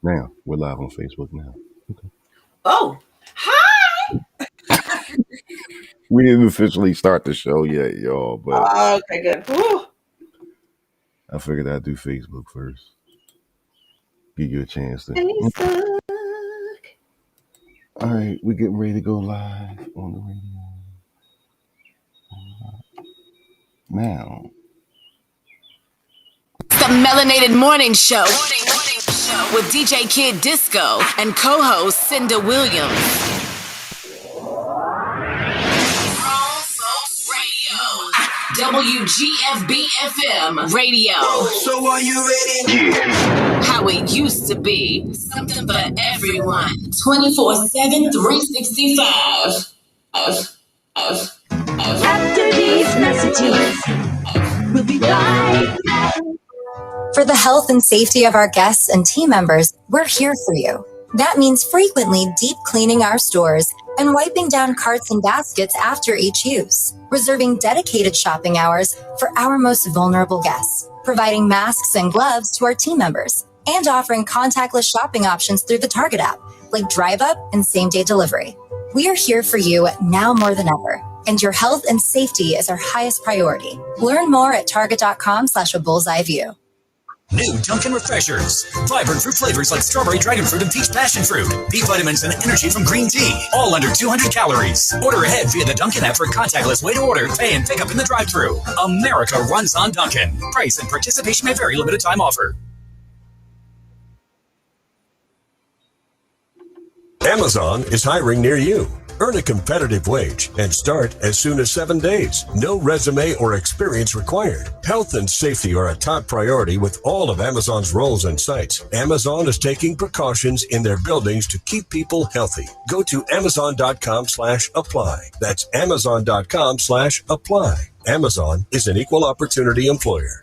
Now we're live on Facebook now. Okay. Oh, hi. We didn't officially start the show yet, y'all, but Okay, good. Whew. I figured I'd do Facebook first. Give you a chance to. Facebook. All right, we're getting ready to go live on the radio now. The Melanated Morning Show with DJ Kid Disco and co-host Cinda Williams. Grown Folks Radio. WGFB FM Radio. So are you ready? Yeah. How it used to be. Something for everyone. 24/7, 365. After these messages, we'll be right back. For the health and safety of our guests and team members, we're here for you. That means frequently deep cleaning our stores and wiping down carts and baskets after each use, reserving dedicated shopping hours for our most vulnerable guests, providing masks and gloves to our team members, and offering contactless shopping options through the Target app, like Drive Up and same-day delivery. We are here for you now more than ever, and your health and safety is our highest priority. Learn more at target.com/a bullseye view. New Dunkin' Refreshers. Vibrant fruit flavors like strawberry, dragon fruit, and peach passion fruit. B vitamins and energy from green tea. All under 200 calories. Order ahead via the Dunkin' app for a contactless way to order, pay, and pick up in the drive-thru. America runs on Dunkin'. Price and participation may vary. Limited time offer. Amazon is hiring near you. Earn a competitive wage and start as soon as 7 days. No resume or experience required. Health and safety are a top priority with all of Amazon's roles and sites. Amazon is taking precautions in their buildings to keep people healthy. Go to amazon.com/apply. That's amazon.com/apply. Amazon is an equal opportunity employer.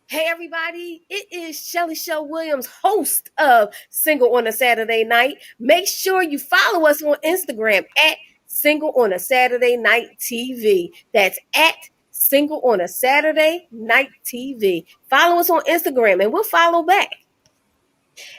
Hey everybody, it is Shelly Shell Williams, host of Single on a Saturday Night. Make sure you follow us on Instagram at Single on a Saturday Night TV. That's at Single on a Saturday Night TV. Follow us on Instagram and we'll follow back.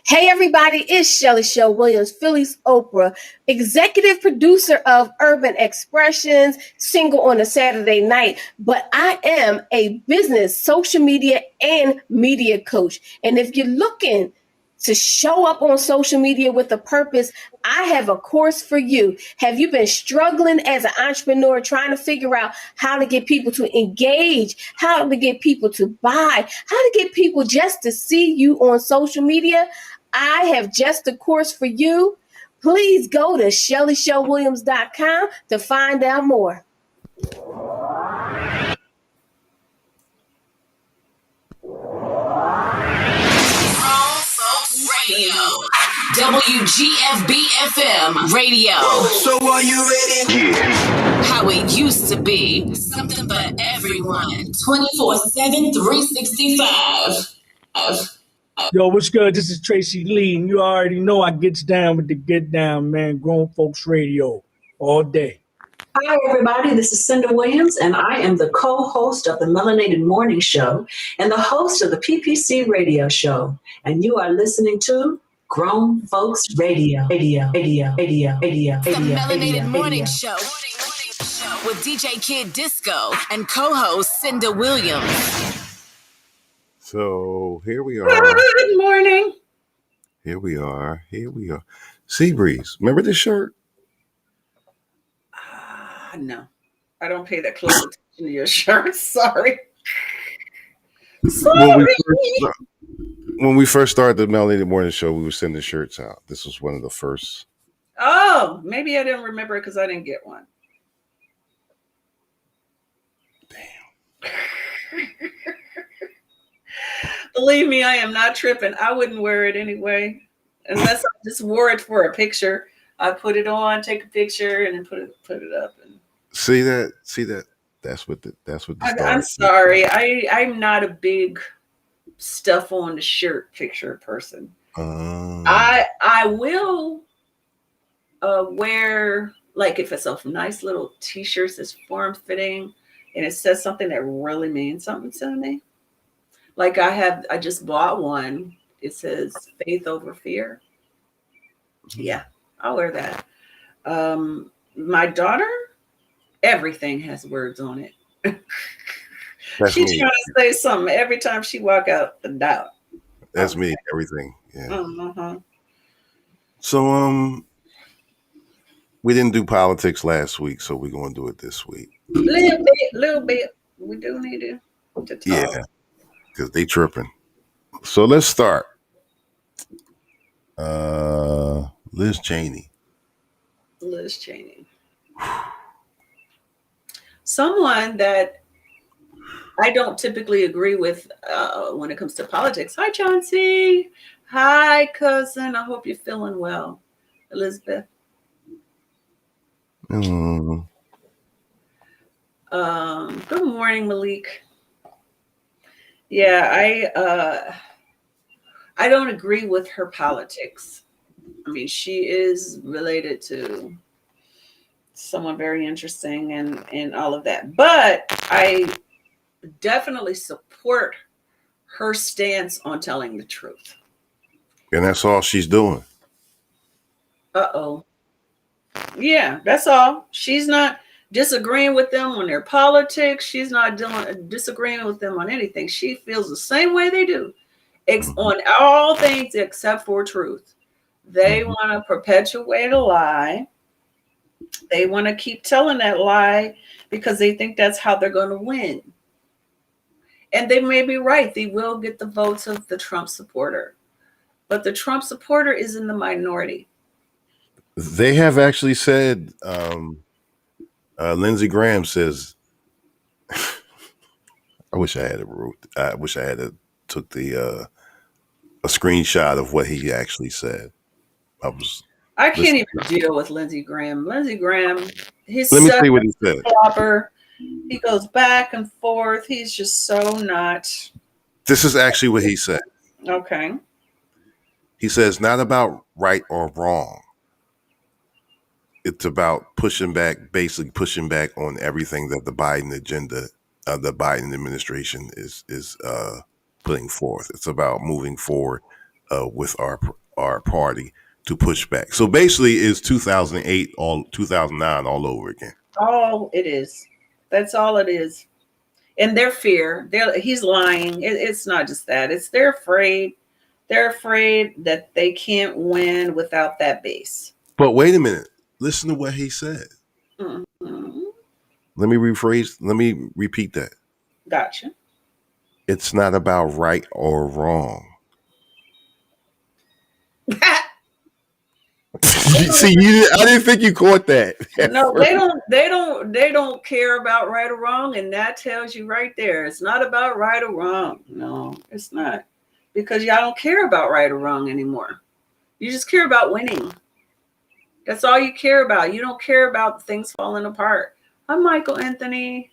Hey everybody, it's Shelly Shell Williams, Philly's Oprah, executive producer of Urban Expressions, Single on a Saturday Night, but I am a business, social media, and media coach. And if you're looking to show up on social media with a purpose, I have a course for you. Have you been struggling as an entrepreneur, trying to figure out how to get people to engage, how to get people to buy, how to get people just to see you on social media? I have just a course for you. Please go to ShellyShellWilliams.com to find out more. Radio. WGFB FM Radio. So are you ready? Yeah. How it used to be. Something for everyone. 24/7, 365. Yo, what's good? This is Tracy Lee, and you already know I gets down with the get down, man. Grown Folks Radio all day. Hi, everybody. This is Cinda Williams, and I am the co-host of the Melanated Morning Show and the host of the PPC Radio Show. And you are listening to Grown Folks Radio. The Melanated Morning Show with DJ Kid Disco and co-host Cinda Williams. So here we are. Good morning. Here we are. Seabreeze, remember this shirt? No, I don't pay that close attention to your shirt. Sorry. When we first started the Melanated Morning Show, we were sending shirts out. This was one of the first. Oh, maybe I didn't remember it because I didn't get one. Damn. Believe me, I am not tripping. I wouldn't wear it anyway, unless I just wore it for a picture. I put it on, take a picture, and then put it up. And see that. That's what. I'm sorry. I'm not a big stuff on the shirt picture person. I will wear, like, if it's a nice little t-shirt that's form fitting and it says something that really means something to me. Like I just bought one. It says faith over fear. Yeah, I'll wear that. My daughter, everything has words on it. That's She's me. trying to say something every time she walk out the door. That's me. Everything. Yeah. Uh-huh. So we didn't do politics last week, so we're gonna do it this week. Little bit. We do need to talk. Yeah, because they tripping. So let's start. Liz Cheney. Liz Cheney. Someone that I don't typically agree with when it comes to politics. Hi, Chauncey. Hi, cousin. I hope you're feeling well. Elizabeth. Mm. Good morning, Malik. Yeah, I don't agree with her politics. I mean, she is related to someone very interesting and all of that. But I definitely support her stance on telling the truth. And that's all she's doing. Uh-oh. Yeah, that's all. She's not disagreeing with them on their politics. She's not disagreeing with them on anything. She feels the same way they do. On all things except for truth. They want to perpetuate a lie. They want to keep telling that lie because they think that's how they're going to win. And they may be right. They will get the votes of the Trump supporter. But the Trump supporter is in the minority. They have actually said, Lindsey Graham says, I wish I had took a screenshot of what he actually said. I can't even deal with Lindsey Graham. Lindsey Graham, he's let me see what he said. Flopper. He goes back and forth. He's just so not. This is actually what he said. Okay. He says, not about right or wrong. It's about basically pushing back on everything that the Biden agenda, the Biden administration is putting forth. It's about moving forward with our party to push back. So basically, it's 2008 2009 all over again. All it is. That's all it is. And their fear. He's lying. It's not just that. It's they're afraid. They're afraid that they can't win without that base. But wait a minute. Listen to what he said. Mm-hmm. Let me repeat that. Gotcha. It's not about right or wrong. See, I didn't think you caught that. No, they don't care about right or wrong, and that tells you right there. It's not about right or wrong. No, it's not. Because y'all don't care about right or wrong anymore. You just care about winning. That's all you care about. You don't care about things falling apart. I'm Michael Anthony.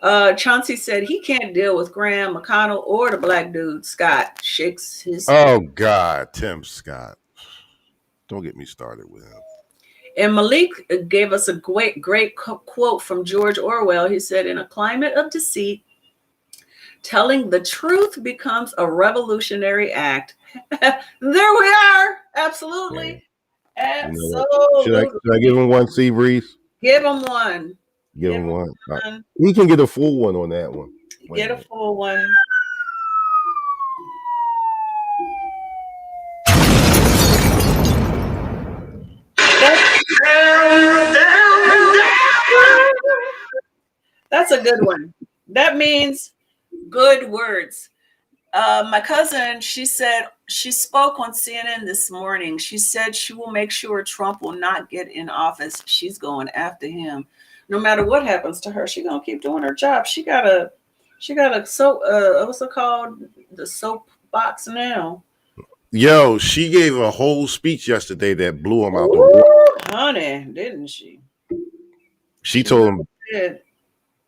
Chauncey said he can't deal with Graham, McConnell, or the black dude. Scott shakes his head. Oh, God, Tim Scott. Don't get me started with him. And Malik gave us a great quote from George Orwell. He said, in a climate of deceit, telling the truth becomes a revolutionary act. There we are. Absolutely. Yeah. Absolutely. Should I give him one, Sea Breeze? Give him one. Give him one. We can get a full one on that one. Get a full one. That's a good one. That means good words. My cousin, she said, she spoke on CNN this morning. She said she will make sure Trump will not get in office. She's going after him. No matter what happens to her, she's gonna keep doing her job. She got a soap, what's it called? The soapbox now. Yo, she gave a whole speech yesterday that blew him out the Ooh, water. honey, didn't she? She told him. Did.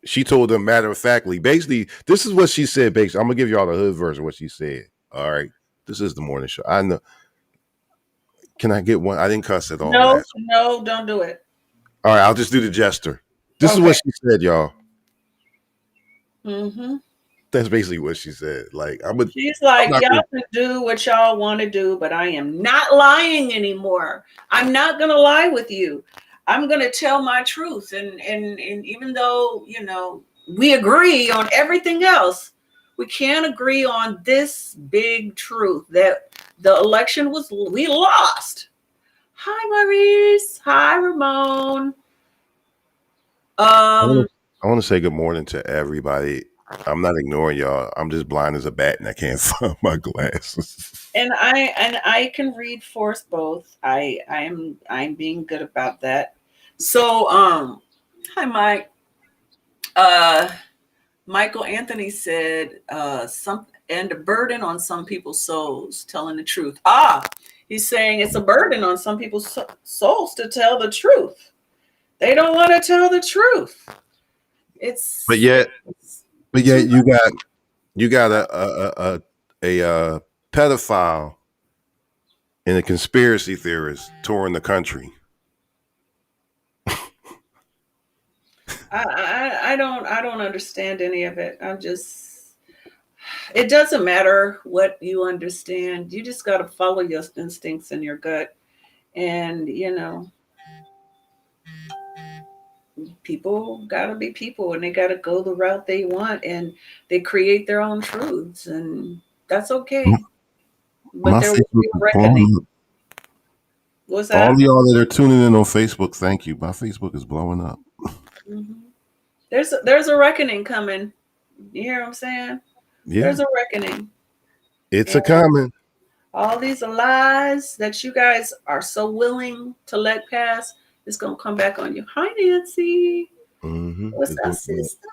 She told them matter of factly. Basically, this is what she said. Basically, I'm gonna give y'all the hood version of what she said. All right, this is the morning show. I know. Can I get one? I didn't cuss at all. No, don't do it. All right, I'll just do the gesture. This is what she said, y'all. Mm-hmm. That's basically what she said. Like, She's like, not y'all gonna- can do what y'all want to do, but I am not lying anymore. I'm not gonna lie with you. I'm gonna tell my truth. And even though, you know, we agree on everything else, we can't agree on this big truth that the election we lost. Hi, Maurice. Hi, Ramon. I want to say good morning to everybody. I'm not ignoring y'all. I'm just blind as a bat and I can't find my glasses. And I can read force both. I'm being good about that. So hi Mike. Michael Anthony said some and a burden on some people's souls telling the truth. He's saying it's a burden on some people's souls to tell the truth. They don't want to tell the truth. But yet you got a pedophile and a conspiracy theorist touring the country. I don't understand any of it. It doesn't matter what you understand. You just got to follow your instincts and your gut. And, you know, people got to be people and they got to go the route they want and they create their own truths and that's okay. But there will be a reckoning. What's that? All y'all that are tuning in on Facebook, thank you. My Facebook is blowing up. Mm-hmm. There's a reckoning coming. You hear what I'm saying? Yeah. There's a reckoning. It's a coming. All these lies that you guys are so willing to let pass is going to come back on you. Hi, Nancy. Mm-hmm. What's up, sister?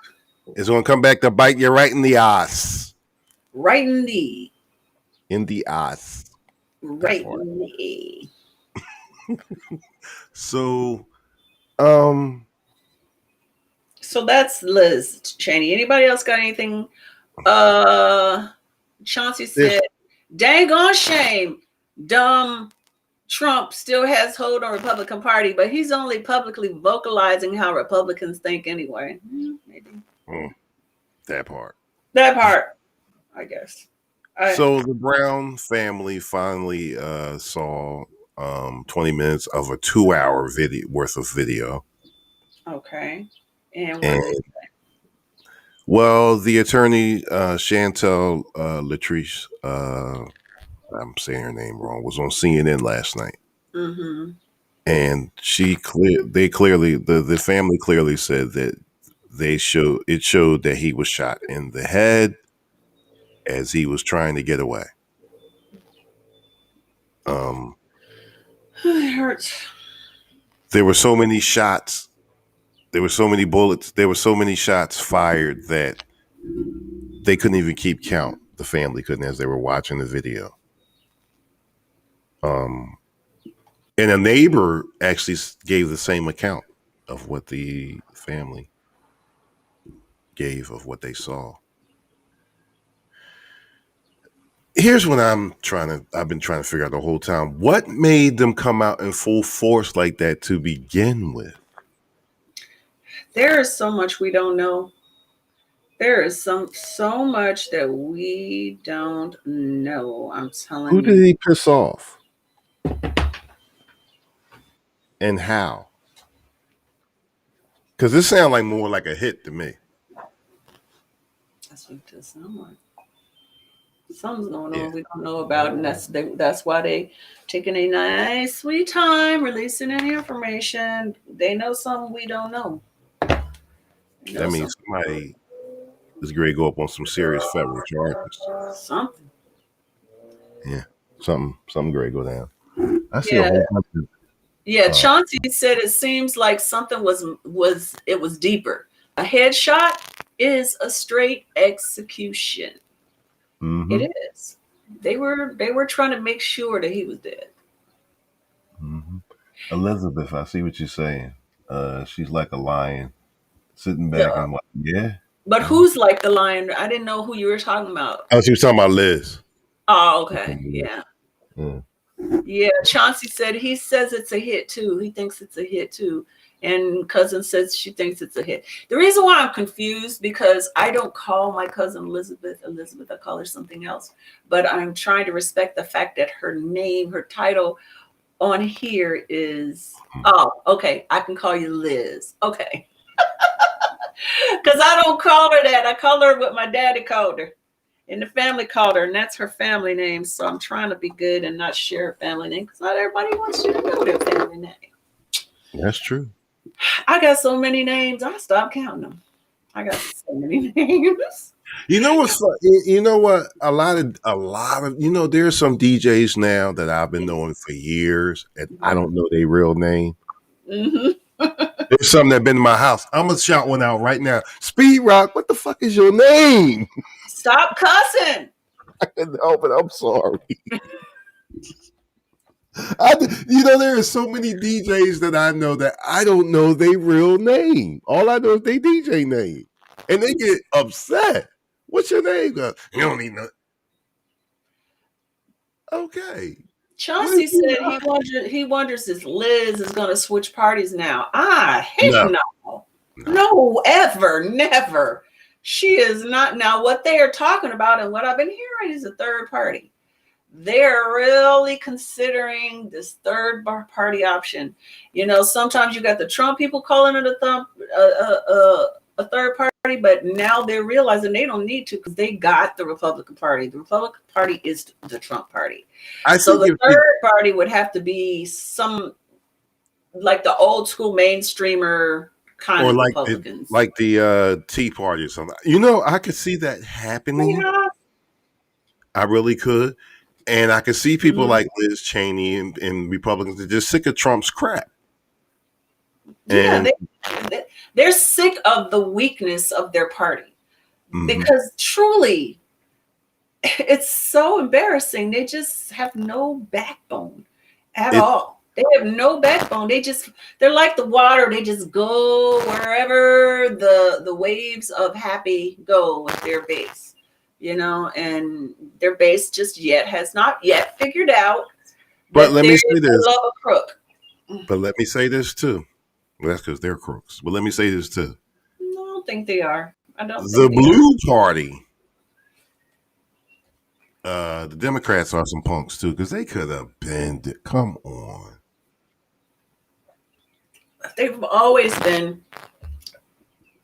It's going to come back to bite you right in the ass. Right in the ass. Right in the So, So that's Liz Cheney. Anybody else got anything? Chauncey said, dang on shame. Dumb Trump still has hold on Republican Party, but he's only publicly vocalizing how Republicans think anyway. Maybe. That part, I guess. So the Brown family finally saw 20 minutes of a 2-hour video worth of video. Okay. And what did they say? Well, the attorney Chantal Latrice, I'm saying her name wrong, was on CNN last night. Mm-hmm. And the family clearly said that it showed that he was shot in the head as he was trying to get away. It hurts. There were so many shots. There were so many bullets. There were so many shots fired that they couldn't even keep count. The family couldn't as they were watching the video. And a neighbor actually gave the same account of what the family gave of what they saw. Here's what I've been trying to figure out the whole time. What made them come out in full force like that to begin with? There is so much we don't know. There is so much that we don't know. I'm telling you. Who did he piss off? And how? Because this sounds like more like a hit to me. That's what it does sound like. Something's going on we don't know about, and that's why they taking a nice sweet time releasing any information. They know something we don't know. That means somebody is going to go up on some serious federal charges. Something. Yeah, something great go down. I see a whole bunch of. Yeah, Chauncey said it seems like something was deeper. A headshot is a straight execution. Mm-hmm. It is. They were trying to make sure that he was dead. Mm-hmm. Elizabeth, I see what you're saying. She's like a lion sitting back and like, yeah. But who's like the lion? I didn't know who you were talking about. Oh, she was talking about Liz. Oh, okay. Yeah. Yeah. Yeah. Chauncey said he says it's a hit too. He thinks it's a hit too. And cousin says she thinks it's a hit. The reason why I'm confused because I don't call my cousin Elizabeth. I call her something else. But I'm trying to respect the fact that her name, her title on here is, oh, okay, I can call you Liz. Okay. Because I don't call her that. I call her what my daddy called her. And the family called her, and that's her family name. So I'm trying to be good and not share her family name because not everybody wants you to know their family name. That's true. I got so many names. I stopped counting them. I got so many names. You know what's fun? You know what? A lot of there's some DJs now that I've been knowing for years, and I don't know their real name. Mm-hmm. There's some that been in my house. I'm gonna shout one out right now. Speed Rock, what the fuck is your name? Stop cussing. I couldn't help it. I'm sorry. There are so many DJs that I know that I don't know their real name. All I know is their DJ name, and they get upset. What's your name? You don't need nothing. Okay. Chauncey said he wonders if Liz is going to switch parties now. Heck no. No, ever, never. She is not. Now, what they are talking about and what I've been hearing is a third party. They're really considering this third party option. Sometimes you got the Trump people calling it a third party, but now they're realizing they don't need to because they got the Republican Party. The Republican Party is the Trump Party. So the third party would have to be some like the old school mainstreamer kind of Republicans. Like the Tea Party or something. I could see that happening. Yeah. I really could. And I could see people like Liz Cheney and Republicans that are just sick of Trump's crap. Yeah, they're sick of the weakness of their party because truly it's so embarrassing. They just have no backbone at all. They have no backbone. They're like the water. They just go wherever the waves of happy go with their base, and their base just has not yet figured out. But let me say this. Love a crook. But let me say this too. Well, that's because they're crooks. But let me say this too. No, I don't think they are. The Blue Party. The Democrats are some punks too, because they could have been. Come on. They've always been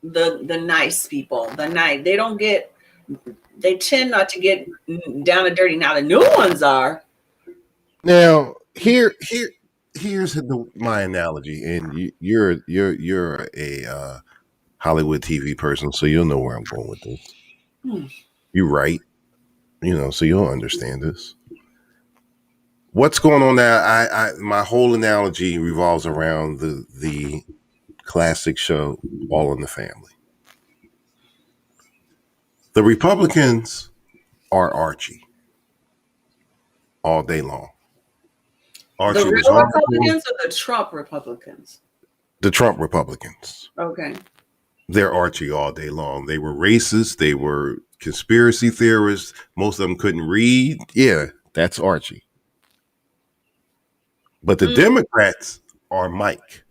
the nice people. They tend not to get down and dirty. Now the new ones are. Now here's my analogy, and you're a Hollywood TV person, so you'll know where I'm going with this. You're right, so you'll understand this. What's going on now? My whole analogy revolves around the classic show All in the Family. The Republicans are Archie all day long. Archie the real Republicans or the Trump Republicans? The Trump Republicans. Okay. They're Archie all day long. They were racist. They were conspiracy theorists. Most of them couldn't read. Yeah, that's Archie. But the Democrats are Mike.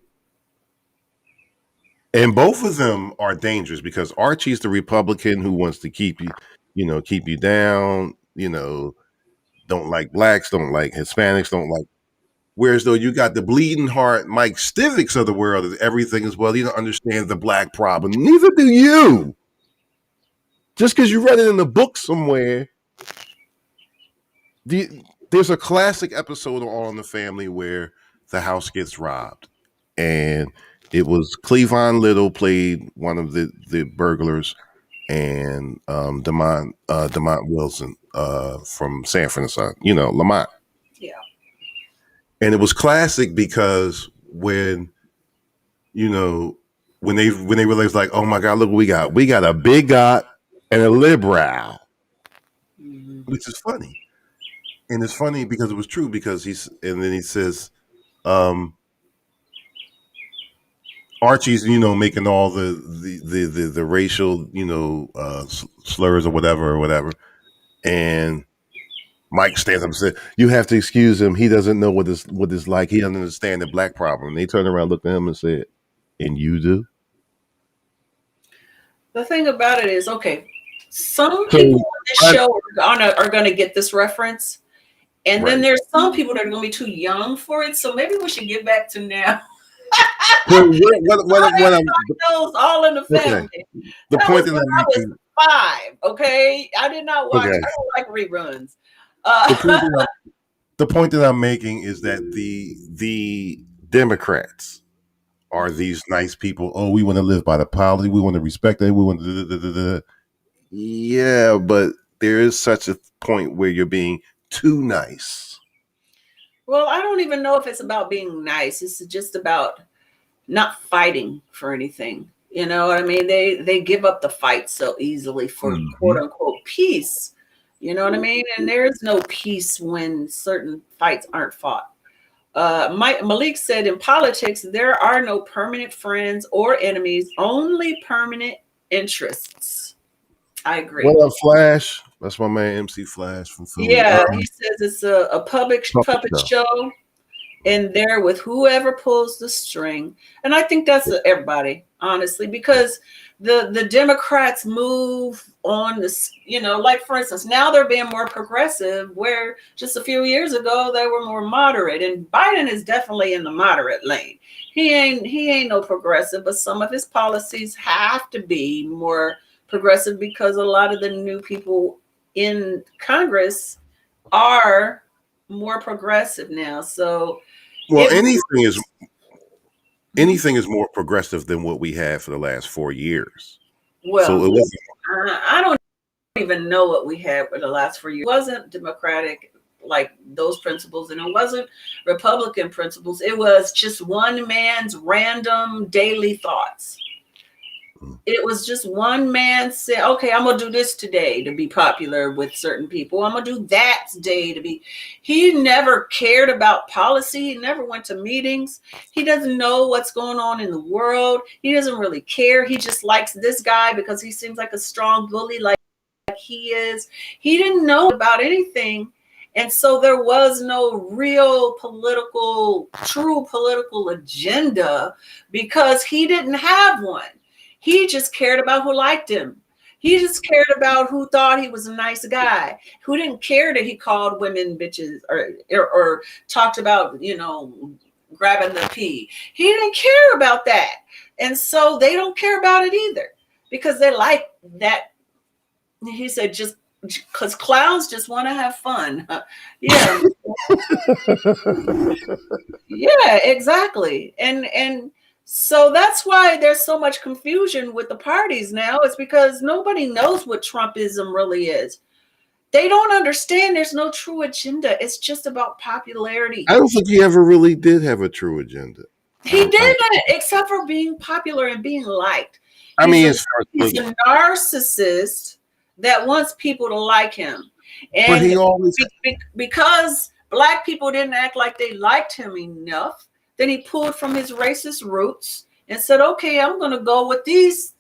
And both of them are dangerous because Archie's the Republican who wants to keep you down, don't like blacks, don't like Hispanics, don't like. Whereas though you got the bleeding heart Mike Stivics of the world, everything as well. He don't understand the black problem. Neither do you. Just because you read it in the book somewhere. There's a classic episode of All in the Family where the house gets robbed. And it was Cleavon Little played one of the burglars, and Demont Wilson from Sanford and Son, Lamont. Yeah. And it was classic because when they realized, like, oh my God, look what we got a bigot and a liberal, which is funny. And it's funny because it was true because he says, Archie's, making all the racial, slurs or whatever. And Mike stands up and said, you have to excuse him. He doesn't know what it's like. He doesn't understand the black problem. And they turned around, looked at him and said, and you do. The thing about it is, okay, some So, people on this I- show are gonna get this reference, and then Right. there's some people that are gonna be too young for it. So maybe we should get back to now. Well, what I'm Those all in the okay. family. The That point was that when I'm I was making. 5. Okay, I did not watch. Okay. I don't like reruns. The point that I'm making is that the Democrats are these nice people. Oh, we want to live by the policy. We want to respect it. We want to. Yeah, but there is such a point where you're being too nice. Well, I don't even know if it's about being nice. It's just about not fighting for anything. You know what I mean? They give up the fight so easily for quote unquote peace. You know what I mean? And there is no peace when certain fights aren't fought. Malik said, in politics, there are no permanent friends or enemies, only permanent interests. I agree. What up, Flash? That's my man, MC Flash from Philly. Yeah, he says it's a public puppet show, and they're with whoever pulls the string. And I think that's everybody, honestly, because the Democrats move on this, like for instance, now they're being more progressive, where just a few years ago they were more moderate. And Biden is definitely in the moderate lane. He ain't no progressive, but some of his policies have to be more progressive because a lot of the new people in Congress are more progressive now. So anything is more progressive than what we had for the last 4 years. Well, so it wasn't. I don't even know what we had for the last 4 years. It wasn't Democratic like those principles, and it wasn't Republican principles. It was just one man's random daily thoughts. It was just one man said, okay, I'm going to do this today to be popular with certain people. I'm going to do that today to be. He never cared about policy. He never went to meetings. He doesn't know what's going on in the world. He doesn't really care. He just likes this guy because he seems like a strong bully like he is. He didn't know about anything. And so there was no real true political agenda because he didn't have one. He just cared about who liked him. He just cared about who thought he was a nice guy, who didn't care that he called women bitches or talked about, grabbing the pee. He didn't care about that. And so they don't care about it either because they like that. He said, just because clowns just want to have fun. Yeah. Yeah, exactly. And so that's why there's so much confusion with the parties now. It's because nobody knows what Trumpism really is. They don't understand there's no true agenda. It's just about popularity. I don't think he ever really did have a true agenda. He didn't, except for being popular and being liked. He's a narcissist that wants people to like him. And but he always because Black people didn't act like they liked him enough, then he pulled from his racist roots and said, okay, I'm going to go with these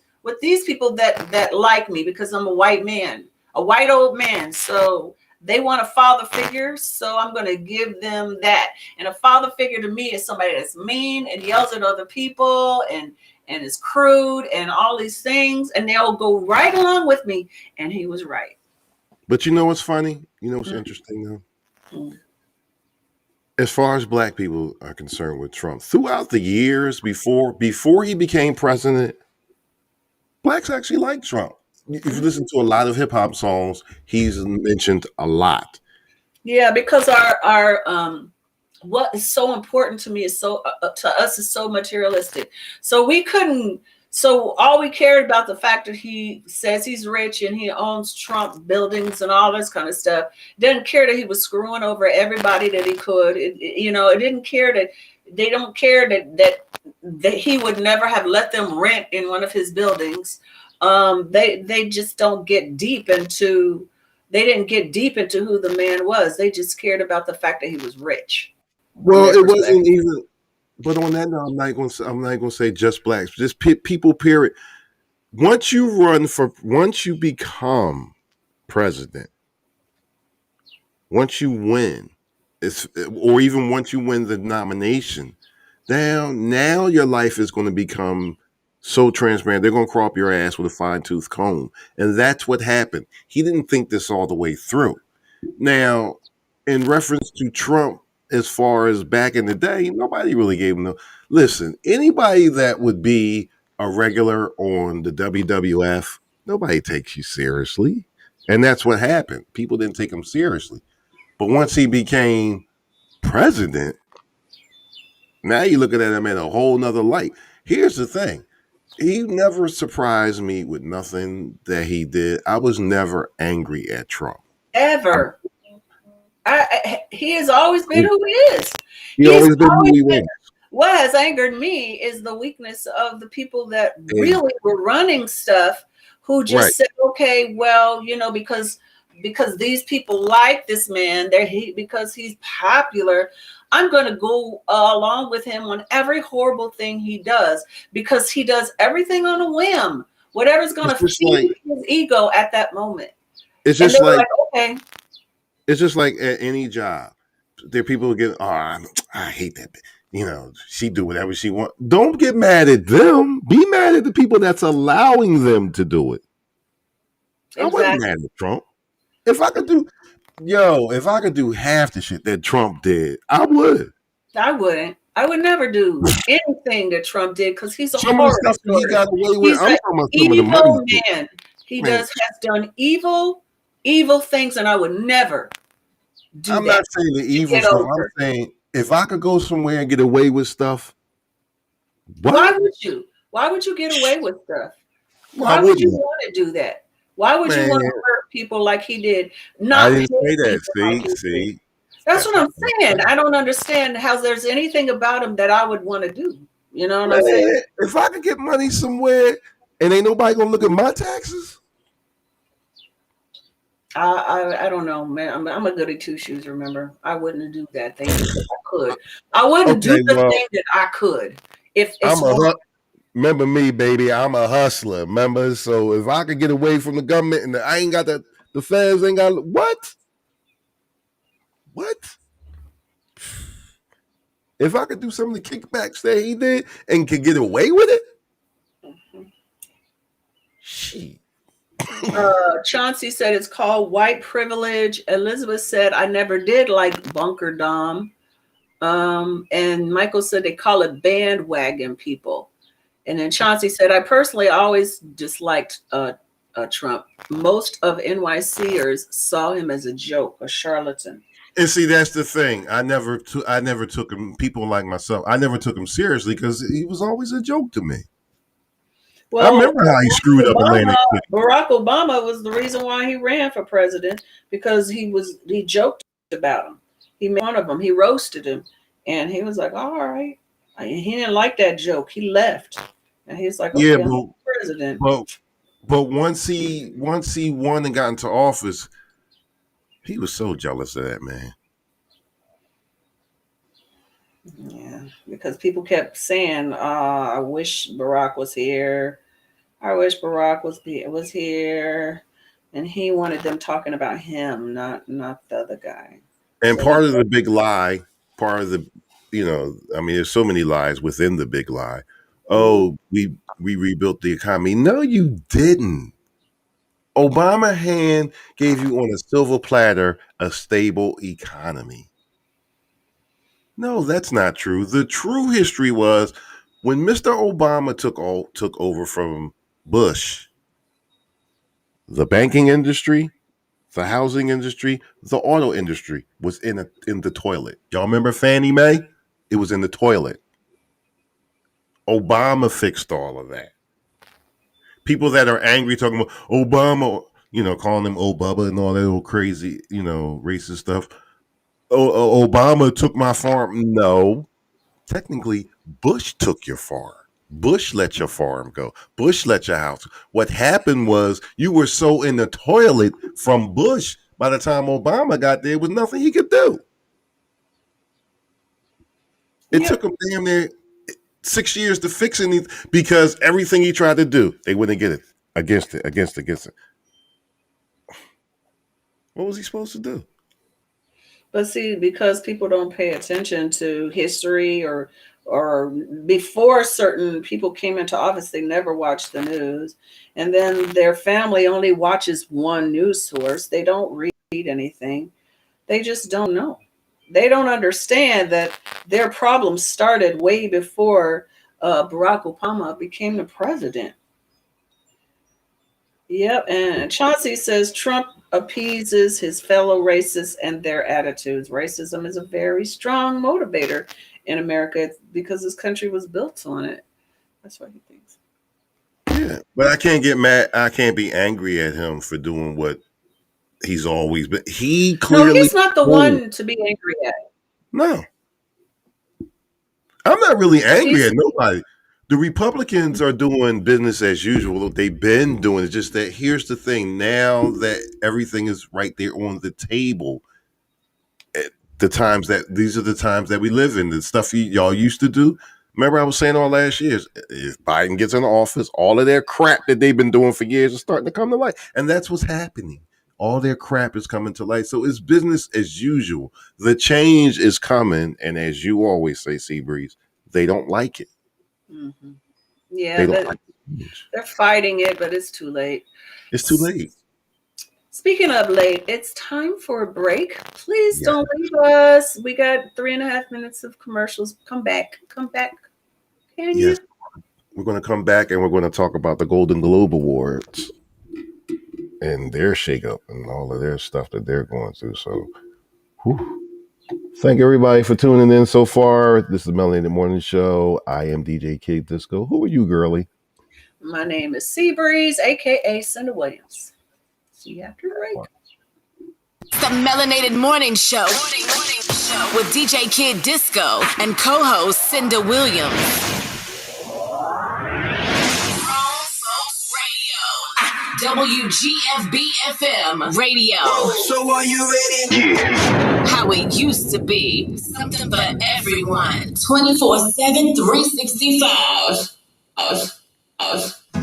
people that like me because I'm a white man, a white old man. So they want a father figure. So I'm going to give them that. And a father figure to me is somebody that's mean and yells at other people and is crude and all these things. And they'll go right along with me. And he was right. But you know what's funny? You know what's interesting though? As far as Black people are concerned with Trump, throughout the years before he became president, Blacks actually liked Trump. If you listen to a lot of hip hop songs, he's mentioned a lot. Yeah, because our what is so important to me is to us is so materialistic. So all we cared about the fact that he says he's rich and he owns Trump buildings and all this kind of stuff. Didn't care that he was screwing over everybody that he could. It didn't care that they don't care that he would never have let them rent in one of his buildings. They just don't get deep into. They didn't get deep into who the man was. They just cared about the fact that he was rich. Well, it wasn't even. But on that note, I'm not going to say just Blacks, just people. Period. Once you become president, once you win, or even once you win the nomination, Now your life is going to become so transparent. They're going to crawl up your ass with a fine tooth comb. And that's what happened. He didn't think this all the way through. Now, in reference to Trump, as far as back in the day, nobody really gave him listen, anybody that would be a regular on the WWF, nobody takes you seriously. And that's what happened. People didn't take him seriously. But once he became president, now you're looking at him in a whole nother light. Here's the thing. He never surprised me with nothing that he did. I was never angry at Trump. Ever. He has always been who he is. He always been who he was. What has angered me is the weakness of the people that really were running stuff who just said, okay, well, because these people like this man, because he's popular, I'm going to go along with him on every horrible thing he does, because he does everything on a whim. Whatever's going to feed his ego at that moment. It's just like okay. It's just like at any job. There are people who get, I hate that. She do whatever she wants. Don't get mad at them. Be mad at the people that's allowing them to do it. Exactly. I wasn't mad at Trump. If I could do half the shit that Trump did, I would. I wouldn't. I would never do anything that Trump did, because he's a horrible stuff he got away with. He's an evil man. He has done evil things, and I would never do I'm that. not saying the evil stuff. I'm saying if I could go somewhere and get away with stuff. Why would you? Why would you get away with stuff? Why would you want to do that? Why would you want to hurt people like he did? I didn't say that. See. That's what I'm saying. I don't understand how there's anything about him that I would want to do. You know what I'm saying? If I could get money somewhere and ain't nobody gonna look at my taxes. I don't know, man. I'm a goody two shoes. Remember, I wouldn't do that thing if I could. I wouldn't do the thing that I could. Remember me, baby. I'm a hustler. Remember, so if I could get away from the government and I ain't got the feds ain't got what? If I could do some of the kickbacks that he did and could get away with it, shit. Chauncey said it's called white privilege. Elizabeth said I never did like Bunker Dom. And Michael said they call it bandwagon people. And then Chauncey said I personally always disliked Trump. Most of NYCers saw him as a joke, a charlatan. And see, that's the thing. I never took him. People like myself, I never took him seriously because he was always a joke to me. Well, I remember how he screwed up Atlantic City. Barack Obama was the reason why he ran for president, because he joked about him. He made fun of him. He roasted him, and he was like, "All right." He didn't like that joke. He left, and he's like, "Okay, I'm president." But once he won and got into office, he was so jealous of that man. Yeah, because people kept saying, "I wish Barack was here. I wish Barack was here," and he wanted them talking about him, not the other guy. And part of the big lie, there's so many lies within the big lie. Oh, we rebuilt the economy. No, you didn't. Obama hand gave you on a silver platter a stable economy. No, that's not true. The true history was when Mr. Obama took over from Bush, the banking industry, the housing industry, the auto industry was in the toilet. Y'all remember Fannie Mae? It was in the toilet. Obama fixed all of that. People that are angry talking about Obama, calling him Obama and all that old crazy, racist stuff. Obama took my farm. No, technically, Bush took your farm. Bush let your farm go. Bush let your house. What happened was you were so in the toilet from Bush. By the time Obama got there, was nothing he could do. It took him damn near 6 years to fix anything because everything he tried to do, they wouldn't get it. Against it. What was he supposed to do? But see, because people don't pay attention to history or or before certain people came into office, they never watched the news. And then their family only watches one news source. They don't read anything. They just don't know. They don't understand that their problems started way before Barack Obama became the president. Yep. And Chauncey says Trump appeases his fellow racists and their attitudes. Racism is a very strong motivator in America because this country was built on it. That's what he thinks. Yeah, but I can't get mad. I can't be angry at him for doing what he's always been. He clearly. No, he's not the one to be angry at. No. I'm not really angry at nobody. The Republicans are doing business as usual. They've been doing it. Just that here's the thing. Now that everything is right there on the table, these are the times that we live in. The stuff y'all used to do. Remember I was saying all last year, if Biden gets in office, all of their crap that they've been doing for years is starting to come to light. And that's what's happening. All their crap is coming to light. So it's business as usual. The change is coming. And as you always say, Seabreeze, they don't like it. Mm-hmm. Yeah, they're fighting it, but it's too late. It's too late. Speaking of late, it's time for a break. Please don't leave us. We got 3.5 minutes of commercials. Come back. Can you? Yes. We're going to come back and we're going to talk about the Golden Globe Awards and their shakeup and all of their stuff that they're going through. So, thank everybody for tuning in so far. This is the Melanated Morning Show. I am DJ Kid Disco. Who are you, girly? My name is Seabreeze, aka Cinda Williams. See you after the break. The Melanated Morning Show with DJ Kid Disco and co-host Cinda Williams. WGFB-FM radio. So are you ready? Yeah. How it used to be. Something for everyone. 24/7, 365.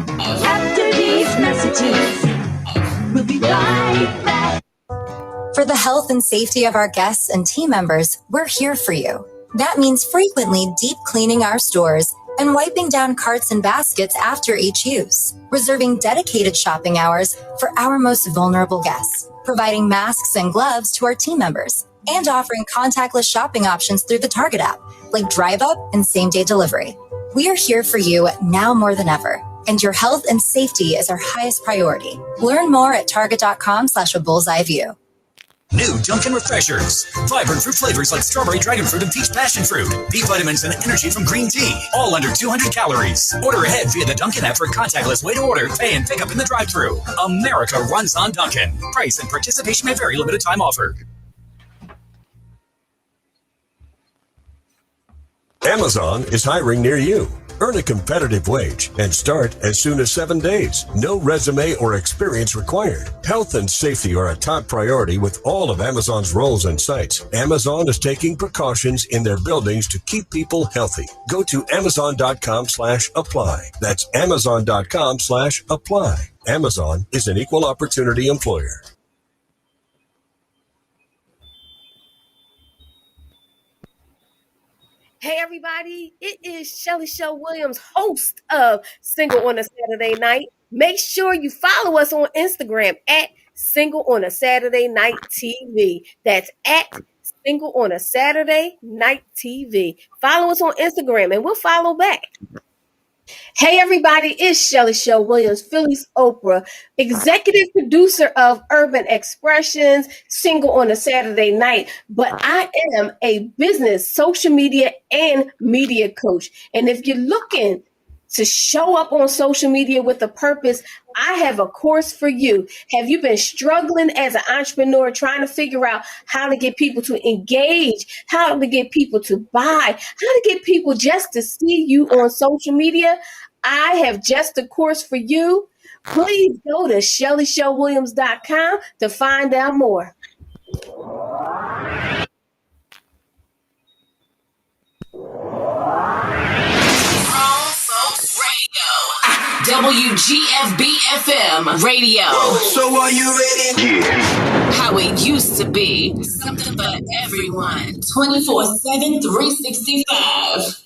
After these messages, we'll be right back. For the health and safety of our guests and team members, we're here for you. That means frequently deep cleaning our stores and wiping down carts and baskets after each use, reserving dedicated shopping hours for our most vulnerable guests, providing masks and gloves to our team members, and offering contactless shopping options through the Target app, like Drive Up and same-day delivery. We are here for you now more than ever, and your health and safety is our highest priority. Learn more at target.com/a-bullseye-view. New Dunkin' Refreshers. Vibrant fruit flavors like strawberry, dragon fruit, and peach passion fruit. B vitamins and energy from green tea. All under 200 calories. Order ahead via the Dunkin' app for a contactless way to order, pay, and pick up in the drive-thru. America runs on Dunkin'. Price and participation may vary. Limited time offer. Amazon is hiring near you. Earn a competitive wage and start as soon as 7 days. No resume or experience required. Health and safety are a top priority with all of Amazon's roles and sites. Amazon is taking precautions in their buildings to keep people healthy. Go to amazon.com/apply. That's amazon.com/apply. Amazon is an equal opportunity employer. Hey everybody, it is Shelly Shell Williams, host of Single on a Saturday Night. Make sure you follow us on Instagram at Single on a Saturday Night TV. That's at Single on a Saturday Night TV. Follow us on Instagram and we'll follow back. Hey everybody, it's Shelly Shell Williams, Philly's Oprah, executive producer of Urban Expressions, Single on a Saturday Night. But I am a business, social media, and media coach. And if you're looking to show up on social media with a purpose, I have a course for you. Have you been struggling as an entrepreneur, trying to figure out how to get people to engage, how to get people to buy, how to get people just to see you on social media? I have just a course for you. Please go to ShellyShellWilliams.com to find out more. WGFB-FM radio. So are you ready? Yeah. How it used to be. Something for everyone. 24/7, 365.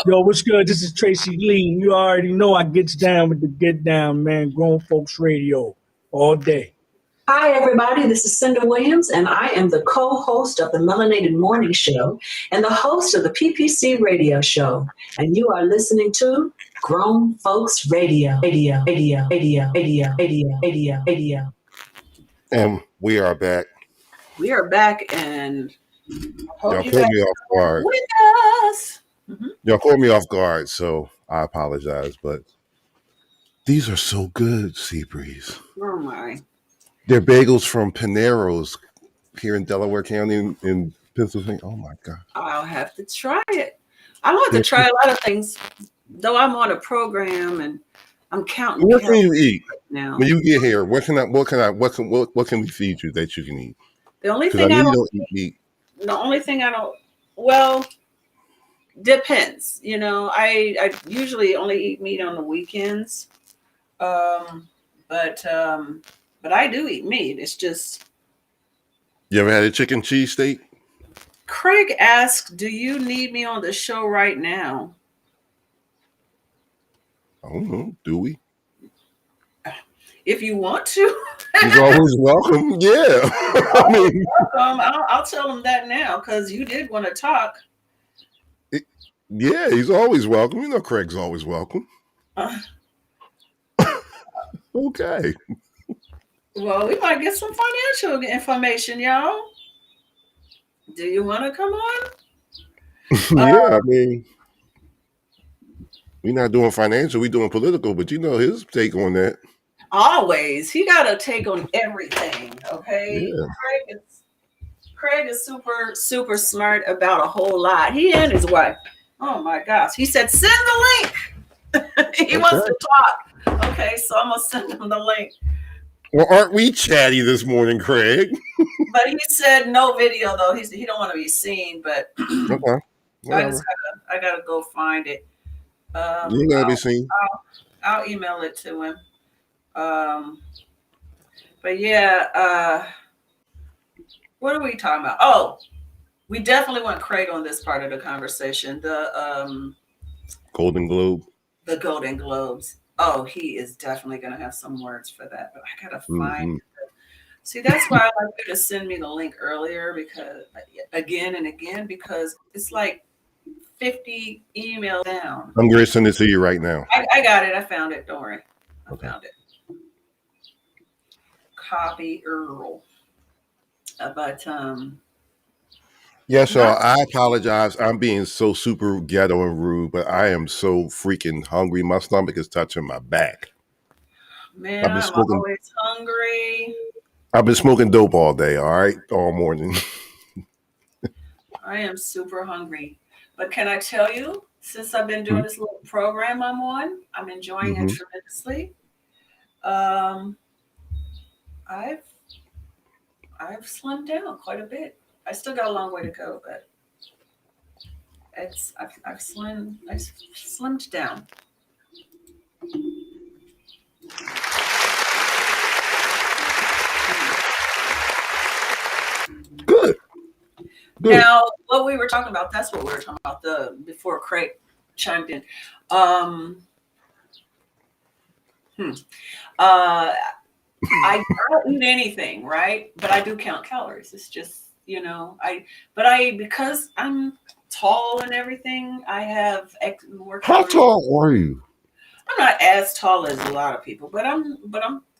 Yo, what's good? This is Tracy Lee. You already know I gets down with the get down, man. Grown Folks Radio all day. Hi, everybody. This is Cinda Williams, and I am the co-host of the Melanated Morning Show and the host of the PPC Radio Show. And you are listening to Grown Folks Radio. Radio. And we are back. We are back, and Y'all hope you caught guys me off guard. with us. Y'all caught me off guard, so I apologize. But these are so good, Seabreeze. Oh my! They're bagels from Panero's here in Delaware County in Pennsylvania. Oh my God! I'll have to try it. I want to try a lot of things, though. I'm on a program and I'm counting. What can you eat now? when you get here? What can we feed you that you can eat? The only 'Cause thing I I know you don't don't eat meat. The only thing I don't, well, depends. You know, I usually only eat meat on the weekends. But I do eat meat. It's just, You ever had a chicken cheese steak? Craig asked, do you need me on the show right now? I don't know. Do we? If you want to. He's always welcome. Yeah. I mean, I'll tell him that now because you did want to talk. yeah, he's always welcome. You know, Craig's always welcome. Okay. Well, we might get some financial information, y'all. Do you want to come on? Yeah, I mean, we're not doing financial, we're doing political, but you know his take on that. Always. He got a take on everything, okay? Yeah. Craig is super, super smart about a whole lot. He and his wife. Oh my gosh. He said, send the link. He wants to talk. Okay, so I'm going to send him the link. Well, aren't we chatty this morning, Craig? But he said no video, though. He don't want to be seen, but Okay. I gotta go find it. You gotta be seen. I'll email it to him. But yeah, what are we talking about? Oh, we definitely want Craig on this part of the conversation. The Golden Globe. The Golden Globes. Oh, he is definitely gonna have some words for that, but I gotta find it. See, that's why I like you to send me the link earlier, because again and again, because it's like 50 emails down. I'm going to send it to you right now. I got it. I found it. Don't worry. I found it. Copy Earl. Yeah, so I apologize. I'm being so super ghetto and rude, but I am so freaking hungry. My stomach is touching my back. Man, I'm always hungry. I've been smoking dope all day, all right? All morning. I am super hungry. But can I tell you, since I've been doing this little program I'm on, I'm enjoying it tremendously. I've slimmed down quite a bit. I still got a long way to go, but I've slimmed down. Good. Now, what we were talking about, that's what we were talking about before Craig chimed in. I don't eat anything, right? But I do count calories. It's just, because I'm tall and everything, I have more How calories. tall are you? I'm not as tall as a lot of people, but I'm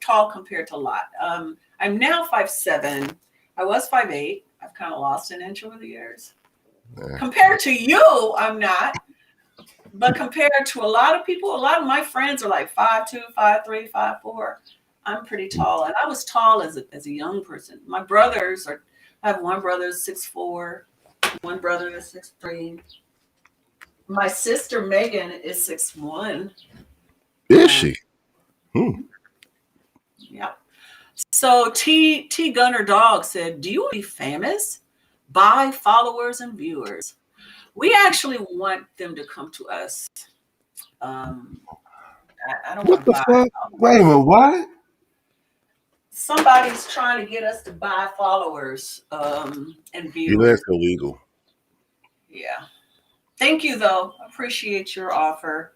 tall compared to a lot. I'm now 5'7". I was 5'8". I've kind of lost an inch over the years. Compared to you, I'm not. But compared to a lot of people, a lot of my friends are like 5'2", 5'3", 5'4". I'm pretty tall, and I was tall as a young person. My brothers I have one brother 6'4", one brother is 6'3". My sister Megan is 6'1". Is she? Yeah. So T Gunner Dog said, do you want to be famous? Buy followers and viewers. We actually want them to come to us. I don't want to buy. Fuck? Wait a minute, what? Somebody's trying to get us to buy followers and viewers. That's illegal. Yeah. Thank you, though. Appreciate your offer.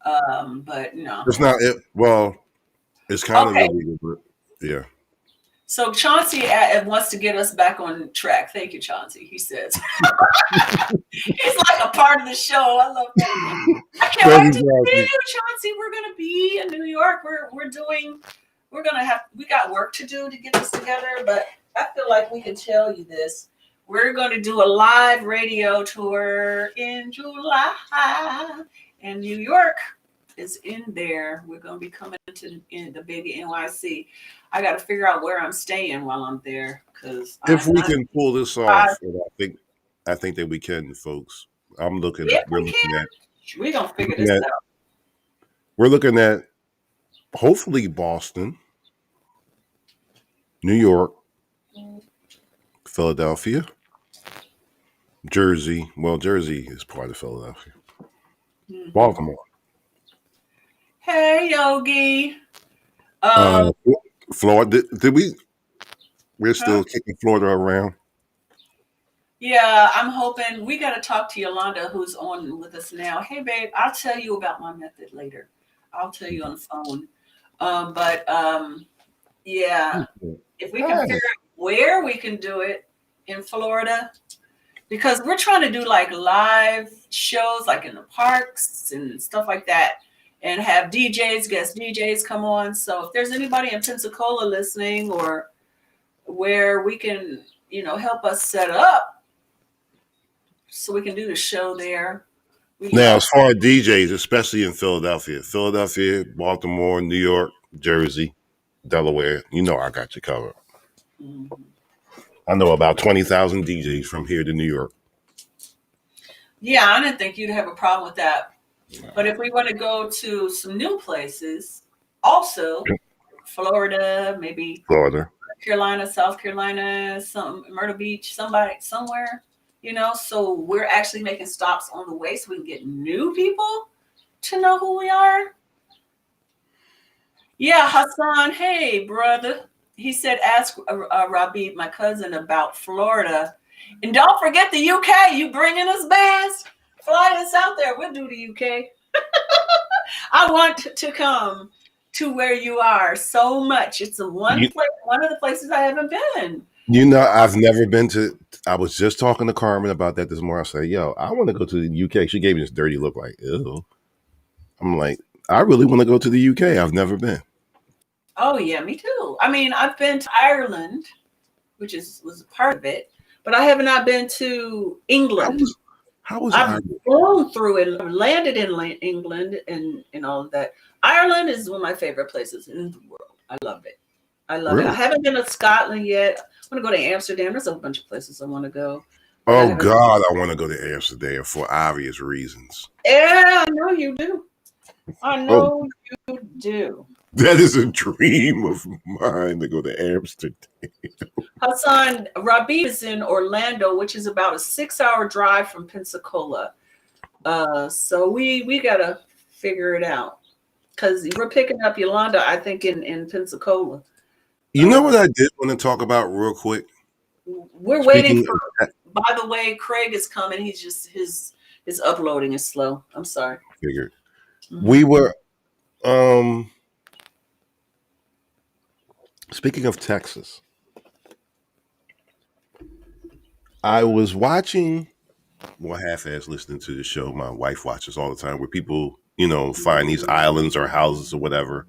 But no. It's not it. Well, it's kind of Okay. illegal, but yeah. So Chauncey wants to get us back on track. Thank you, Chauncey. He says he's like a part of the show. I love that. I can't wait to see you, Chauncey. We're gonna be in New York. We got work to do to get this together, but I feel like we can tell you this. We're going to do a live radio tour in July, and New York is in there. We're going to be coming in the big NYC. I got to figure out where I'm staying while I'm there, because if we can pull this off, I think that we can, folks. I'm looking. We're gonna figure this out. We're looking at hopefully Boston, New York, Philadelphia, Jersey. Well, Jersey is part of Philadelphia. Baltimore. Hey, Yogi. Florida. Did we? We're still kicking Florida around. Yeah, I'm hoping we got to talk to Yolanda, who's on with us now. Hey, babe, I'll tell you about my method later. I'll tell you on the phone. Yeah, if we can figure out where we can do it in Florida, because we're trying to do like live shows, like in the parks and stuff like that, and have guest DJs come on. So if there's anybody in Pensacola listening, or where we can, help us set up so we can do the show there. Now, as far as DJs, especially in Philadelphia, Baltimore, New York, Jersey, Delaware, I got you covered. Mm-hmm. I know about 20,000 DJs from here to New York. Yeah, I didn't think you'd have a problem with that. But if we want to go to some new places, also Florida, maybe Florida, Carolina, South Carolina, Myrtle Beach, somewhere, so we're actually making stops on the way so we can get new people to know who we are. Yeah, Hassan, hey, brother. He said, ask Rabib, my cousin, about Florida. And don't forget the UK. You bringing us bands? Fly us out there. We'll do the UK. I want to come to where you are so much. It's one of the places I haven't been. I've never been to. I was just talking to Carmen about that this morning. I said, "Yo, I want to go to the UK." She gave me this dirty look, like, "Ew." I'm like, I really want to go to the UK. I've never been. Oh yeah, me too. I mean, I've been to Ireland, which was a part of it, but I have not been to England. How was I've Ireland? flown through it, landed in England, and all of that. Ireland is one of my favorite places in the world. I love it. I love it. I haven't been to Scotland yet. I want to go to Amsterdam. There's a bunch of places I want to go. Oh God, I want to go to Amsterdam for obvious reasons. Yeah, I know you do. I know you do. That is a dream of mine, to go to Amsterdam. Hassan, Rabib is in Orlando, which is about a 6-hour drive from Pensacola. So we gotta figure it out, because we're picking up Yolanda, I think, in Pensacola. You know what I did want to talk about real quick? We're waiting for. By the way, Craig is coming. He's just his uploading is slow. I'm sorry. Figured. We were speaking of Texas, I was watching, half-ass listening to the show my wife watches all the time, where people, find these islands or houses or whatever,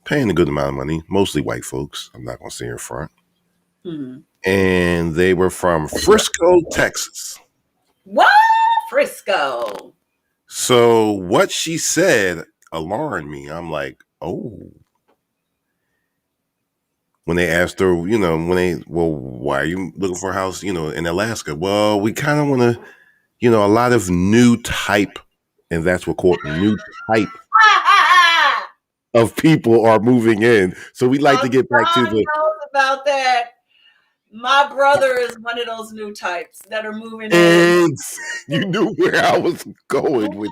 paying a good amount of money, mostly white folks. I'm not going to say in front. And they were from Frisco, Texas. What? Frisco. So what she said alarmed me. I'm like, oh. When they asked her, why are you looking for a house, in Alaska? Well, we kind of want to, a lot of new type, and that's what quote new type of people are moving in. So we like to get back to the. Knows about that. My brother is one of those new types that are moving in. And you knew where I was going with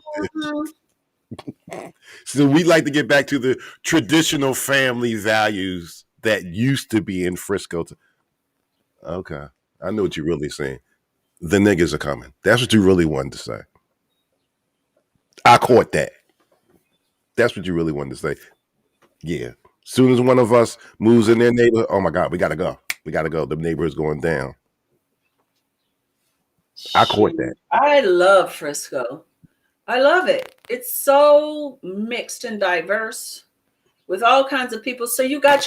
this. So we like to get back to the traditional family values that used to be in Frisco. Okay. I know what you're really saying. the niggas are coming. That's what you really wanted to say. I caught that. That's what you really wanted to say. Yeah. As soon as one of us moves in their neighborhood, oh my God, we gotta go. We gotta go. The neighborhood's going down. I caught that. I love Frisco. I love it. It's so mixed and diverse with all kinds of people. So you got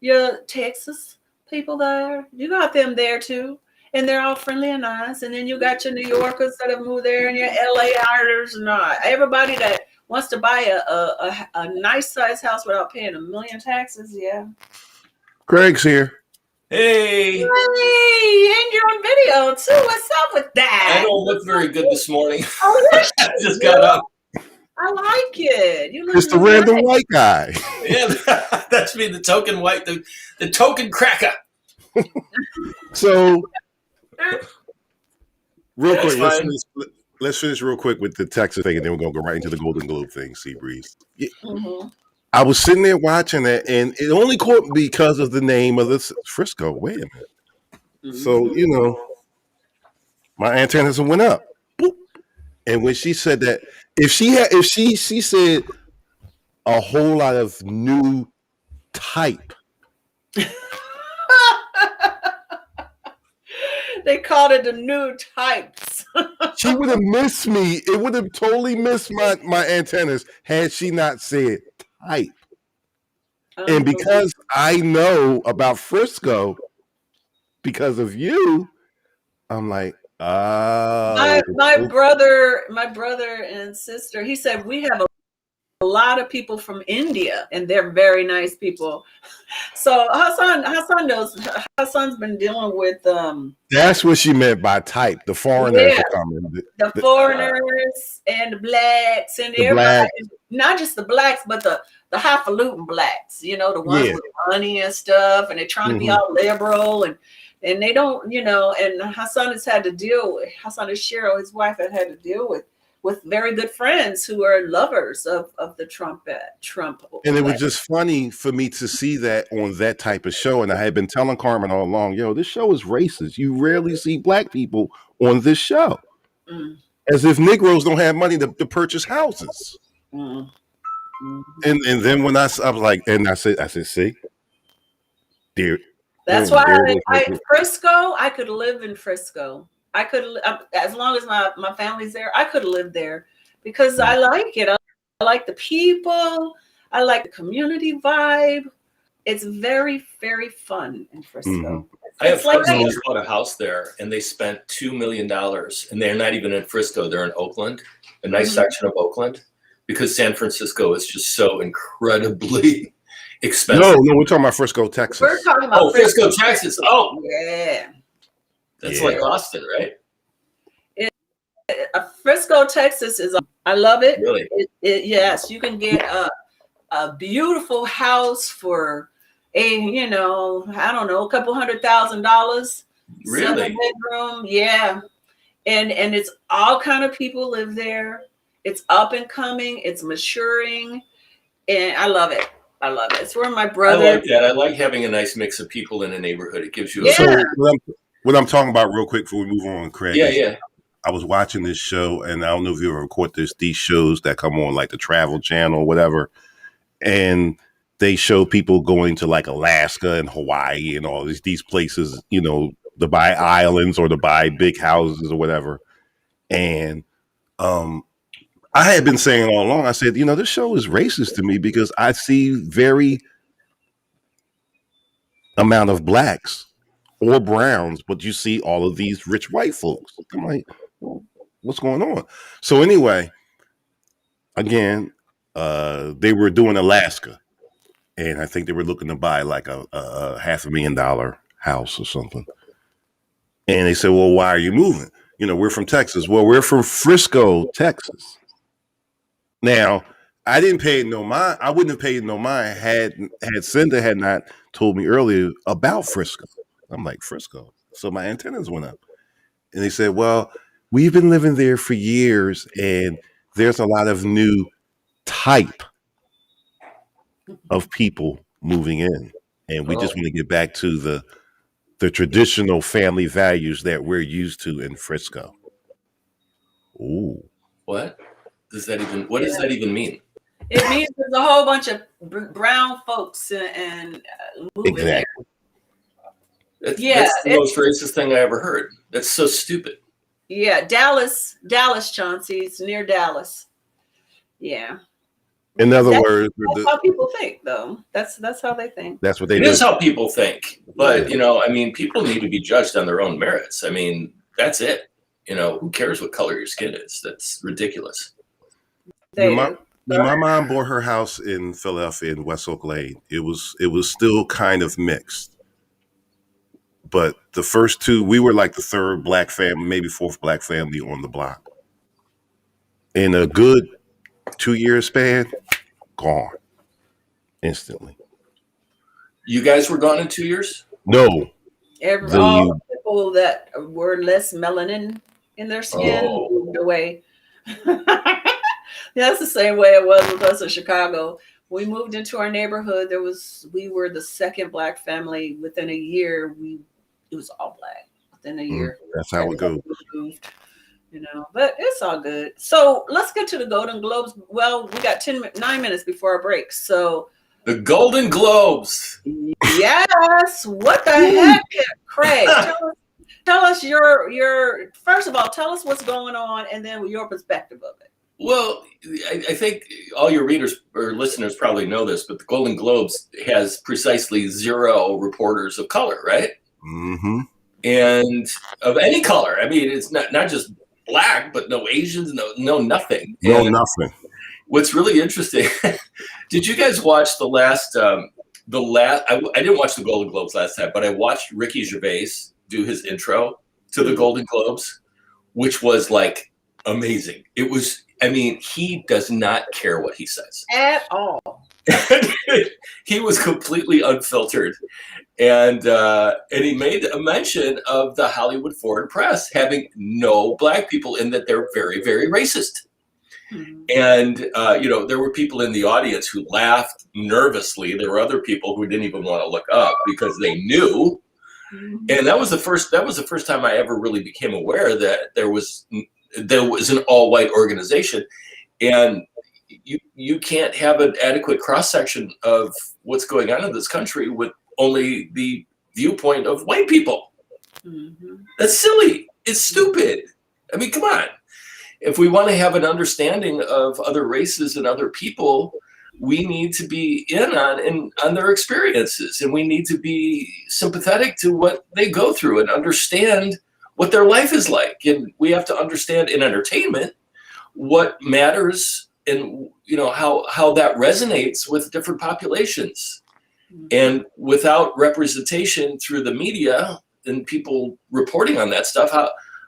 your Texas people there. You got them there too. And they're all friendly and nice. And then you got your New Yorkers that have moved there and your LA-ers and everybody that wants to buy a nice size house without paying $1 million taxes. Yeah. Greg's here. Hey. Hey, and you're on video too. What's up with that? I don't look very good this morning. Oh, yes, I just got up. I like it. You look It's the really random nice. white guy. Yeah, that's me, the token white, the token cracker. So, real That's quick, fine. let's finish real quick with the Texas thing, and then we're gonna go right into the Golden Globe thing. Seabreeze. Yeah. Mhm. I was sitting there watching it, and it only caught me because of the name of this Frisco. Wait a minute. So my antennas went up, Boop. And when she said that, if she said a whole lot of new type. They called it the new types. She would have missed me. It would have totally missed my antennas had she not said type. And because I know about Frisco because of you, I'm like, my brother and sister, he said we have a lot of people from India and they're very nice people. So Hassan knows. Hassan's been dealing with that's what she meant by type. The foreigners Yeah. are coming. the foreigners and the blacks and The everybody, blacks. not just the blacks, but the highfalutin blacks, the ones Yeah. with money and stuff, and they're trying to be Mhm. all liberal and they don't, and Hassan has had to deal with, Hassan and Cheryl, his wife, had to deal with very good friends who are lovers of the Trump. And it was just funny for me to see that on that type of show. And I had been telling Carmen all along, this show is racist. You rarely see black people on this show. Mm. As if Negroes don't have money to purchase houses. Mm. And then when I was like, and I said, see, dear. That's boom, why there it is. Frisco, I could live in Frisco. I could, as long as my family's there, I could live there because I like it. I like the people. I like the community vibe. It's very, very fun in Frisco. Mhm. I have It's like friends who just bought a house there, and they spent $2 million, and they're not even in Frisco. They're in Oakland, a nice Mhm. section of Oakland, because San Francisco is just so incredibly expensive. No, we're talking about Frisco, Texas. We're talking about Frisco, Texas. Oh, yeah. that's Yeah. like Austin, right? Frisco, Texas is. I love it. Really? Yes, you can get a beautiful house for I don't know, a couple $100,000. Really? 7-bedroom, yeah. And it's all kind of people live there. It's up and coming. It's maturing, and I love it. I love it. It's where my brother. I like that. I like having a nice mix of people in a neighborhood. It gives you Yeah. So what I'm talking about real quick before we move on, Craig. Yeah, is yeah. I was watching this show, and I don't know if you ever caught these shows that come on like the Travel Channel or whatever, and they show people going to like Alaska and Hawaii and all these places, to buy islands or to buy big houses or whatever. And I had been saying all along, I said, this show is racist to me because I see very amount of blacks or browns, but you see all of these rich white folks. I'm like, well, what's going on? So anyway, again, they were doing Alaska, and I think they were looking to buy like a $500,000 house or something. And they said, well, why are you moving? We're from Texas. Well, we're from Frisco, Texas. Now, I didn't pay no mind. I wouldn't have paid no mind had Cinda had not told me earlier about Frisco. I'm like, Frisco. So my antennas went up. And they said, well, we've been living there for years, and there's a lot of new type of people moving in. And we just want to get back to the the traditional family values that we're used to in Frisco. Ooh. What does that even mean? It means there's a whole bunch of brown folks and moving Exactly. there. That's the most racist thing I ever heard. That's so stupid. Yeah, Dallas, Chauncey. It's near Dallas. Yeah. In other words, that's how people think, though. That's how they think. That's what they It do. is how people think, but people need to be judged on their own merits. I mean, that's it. Who cares what color your skin is? That's ridiculous. When my mom bought her house in Philadelphia in West Oak Lane, it was still kind of mixed. But the first two, we were like the third black family, maybe fourth black family on the block. In a good 2-year span, gone instantly. You guys were gone in 2 years? No. All people that were less melanin in their skin moved away. That's the same way it was with us in Chicago. We moved into our neighborhood. We were the second black family. Within a year, it was all black. Within a year. That's how it goes. Moved, but it's all good. So let's get to the Golden Globes. Well, we got 9 minutes before our break. So the Golden Globes. Yes. What the heck, Craig? Tell us your first of all, tell us what's going on and then your perspective of it. Well, I think all your readers or listeners probably know this, but the Golden Globes has precisely 0 reporters of color, right? Mm-hmm. And of any color. I mean, it's not just black, but no Asians, no nothing. No, nothing. What's really interesting, did you guys watch the last, I didn't watch the Golden Globes last time, but I watched Ricky Gervais do his intro to the Golden Globes, which was like amazing. It was, he does not care what he says. At all. He was completely unfiltered. And he made a mention of the Hollywood Foreign Press having no black people in that they're very, very racist. Mm-hmm. And, there were people in the audience who laughed nervously. There were other people who didn't even want to look up because they knew. Mm-hmm. And that was the first time I ever really became aware that there was an all-white organization. And you can't have an adequate cross-section of what's going on in this country with only the viewpoint of white people. Mm-hmm. That's silly. It's stupid. Come on. If we want to have an understanding of other races and other people, we need to be in on their experiences, and we need to be sympathetic to what they go through and understand what their life is like. And we have to understand in entertainment what matters and how that resonates with different populations. Mm-hmm. And without representation through the media and people reporting on that stuff,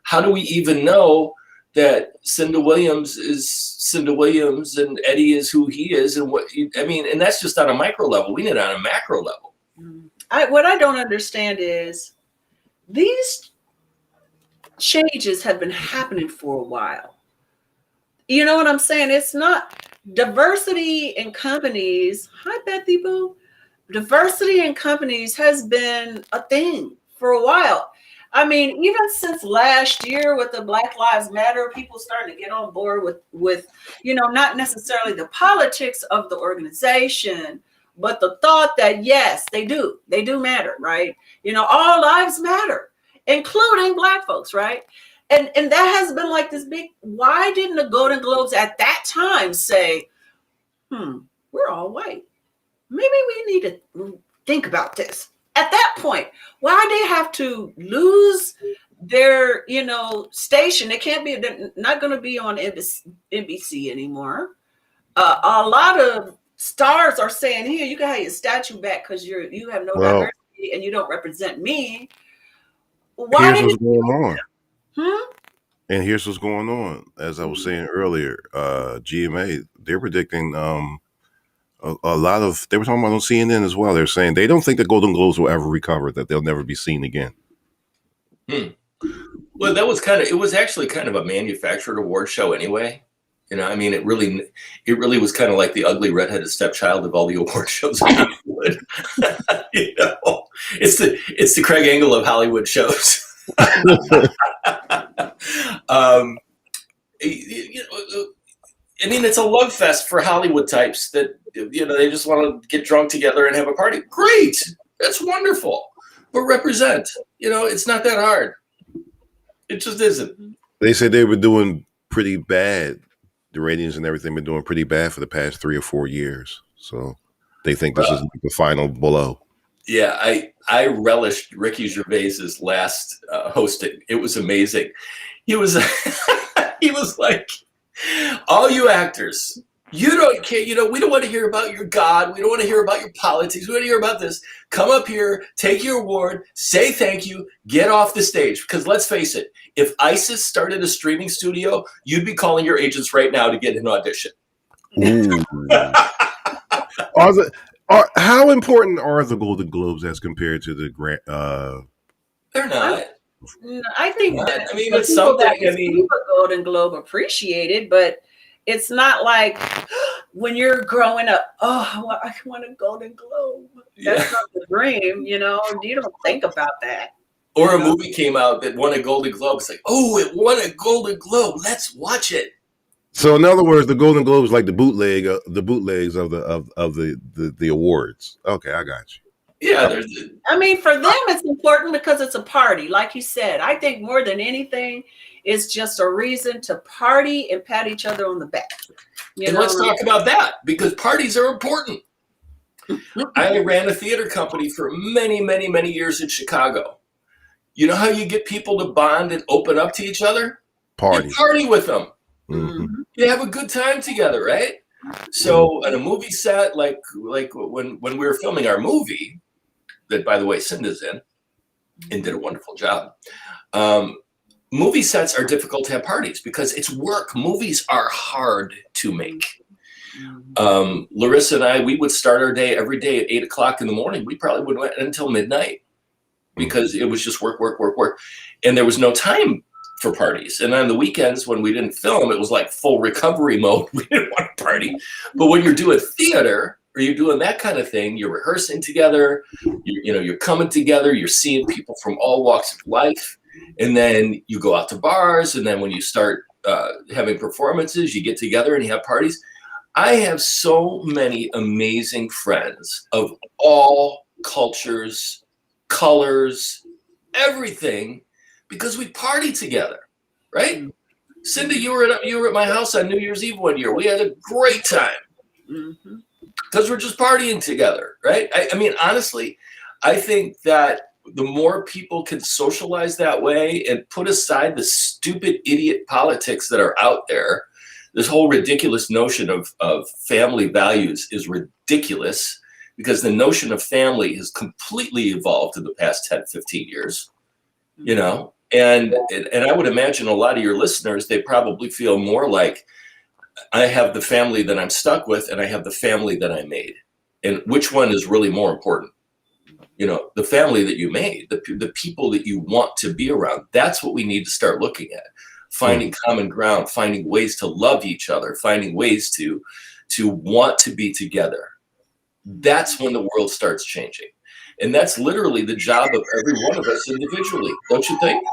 how do we even know that Cinda Williams is Cinda Williams and Eddie is who he is? And and that's just on a micro level. We need it on a macro level. What I don't understand is these changes have been happening for a while. You know what I'm saying? It's not diversity in companies. Hi, Bethy Boo. Diversity in companies has been a thing for a while. Even since last year with the Black Lives Matter, people starting to get on board with not necessarily the politics of the organization, but the thought that, yes, they do matter, right? All lives matter, including Black folks, right? And that has been like this big, why didn't the Golden Globes at that time say, we're all white. Maybe we need to think about this. At that point, why they have to lose their, station? They're not going to be on NBC anymore. A lot of stars are saying, here, you can have your statue back because you have no diversity and you don't represent me. Here's what's going on. And here's what's going on. As I was saying earlier, GMA, they're predicting a lot of, they were talking about on CNN as well. They're saying they don't think the Golden Globes will ever recover, that they'll never be seen again. Well, it was actually kind of a manufactured award show anyway. It really was kind of like the ugly redheaded stepchild of all the award shows. It's the Craig Angle of Hollywood shows. I mean, it's a love fest for Hollywood types that, they just want to get drunk together and have a party. Great. That's wonderful. But represent. It's not that hard. It just isn't. They said they were doing pretty bad. The ratings and everything been doing pretty bad for the past 3 or 4 years. So they think this is the final blow. Yeah, I relished Ricky Gervais's last hosting. It was amazing. He was he was like, all you actors, you don't care. We don't want to hear about your God. We don't want to hear about your politics. We want to hear about this. Come up here, take your award, say thank you, get off the stage. Because let's face it, if ISIS started a streaming studio, you'd be calling your agents right now to get an audition. How important are the Golden Globes as compared to the grant? They're not. I think that it's something. A Golden Globe appreciated, but it's not like when you're growing up. Oh, I want a Golden Globe. That's not the dream, You don't think about that. Or a movie came out that won a Golden Globe. It's like, oh, it won a Golden Globe. Let's watch it. So in other words, the Golden Globes like the bootlegs of the awards. Okay, I got you. Yeah, for them it's important because it's a party, like you said. I think more than anything, it's just a reason to party and pat each other on the back. And let's talk about that because parties are important. I ran a theater company for many, many, many years in Chicago. You know how you get people to bond and open up to each other? Party. You party with them. Mm-hmm. You have a good time together, right? So on a movie set, like when we were filming our movie, that by the way Cinda's in and did a wonderful job. Movie sets are difficult to have parties because it's work. Movies are hard to make. Larissa and I, we would start our day every day at 8:00 in the morning. We probably would wait until midnight because it was just work. And there was no time for parties. And on the weekends when we didn't film, it was like full recovery mode. We didn't want to party. But when you're doing theater or you're doing that kind of thing, you're rehearsing together, you're coming together, you're seeing people from all walks of life. And then you go out to bars. And then when you start having performances, you get together and you have parties. I have so many amazing friends of all cultures, colors, everything, because we party together, right? Cinda, you were at my house on New Year's Eve one year. We had a great time because we're just partying together, right? I mean, honestly, I think that the more people can socialize that way and put aside the stupid idiot politics that are out there, this whole ridiculous notion of family values is ridiculous because the notion of family has completely evolved in the past 10, 15 years, And I would imagine a lot of your listeners, they probably feel more like I have the family that I'm stuck with and I have the family that I made. And which one is really more important? The family that you made, the people that you want to be around. That's what we need to start looking at. Finding common ground, finding ways to love each other, finding ways to want to be together. That's when the world starts changing. And that's literally the job of every one of us individually, don't you think?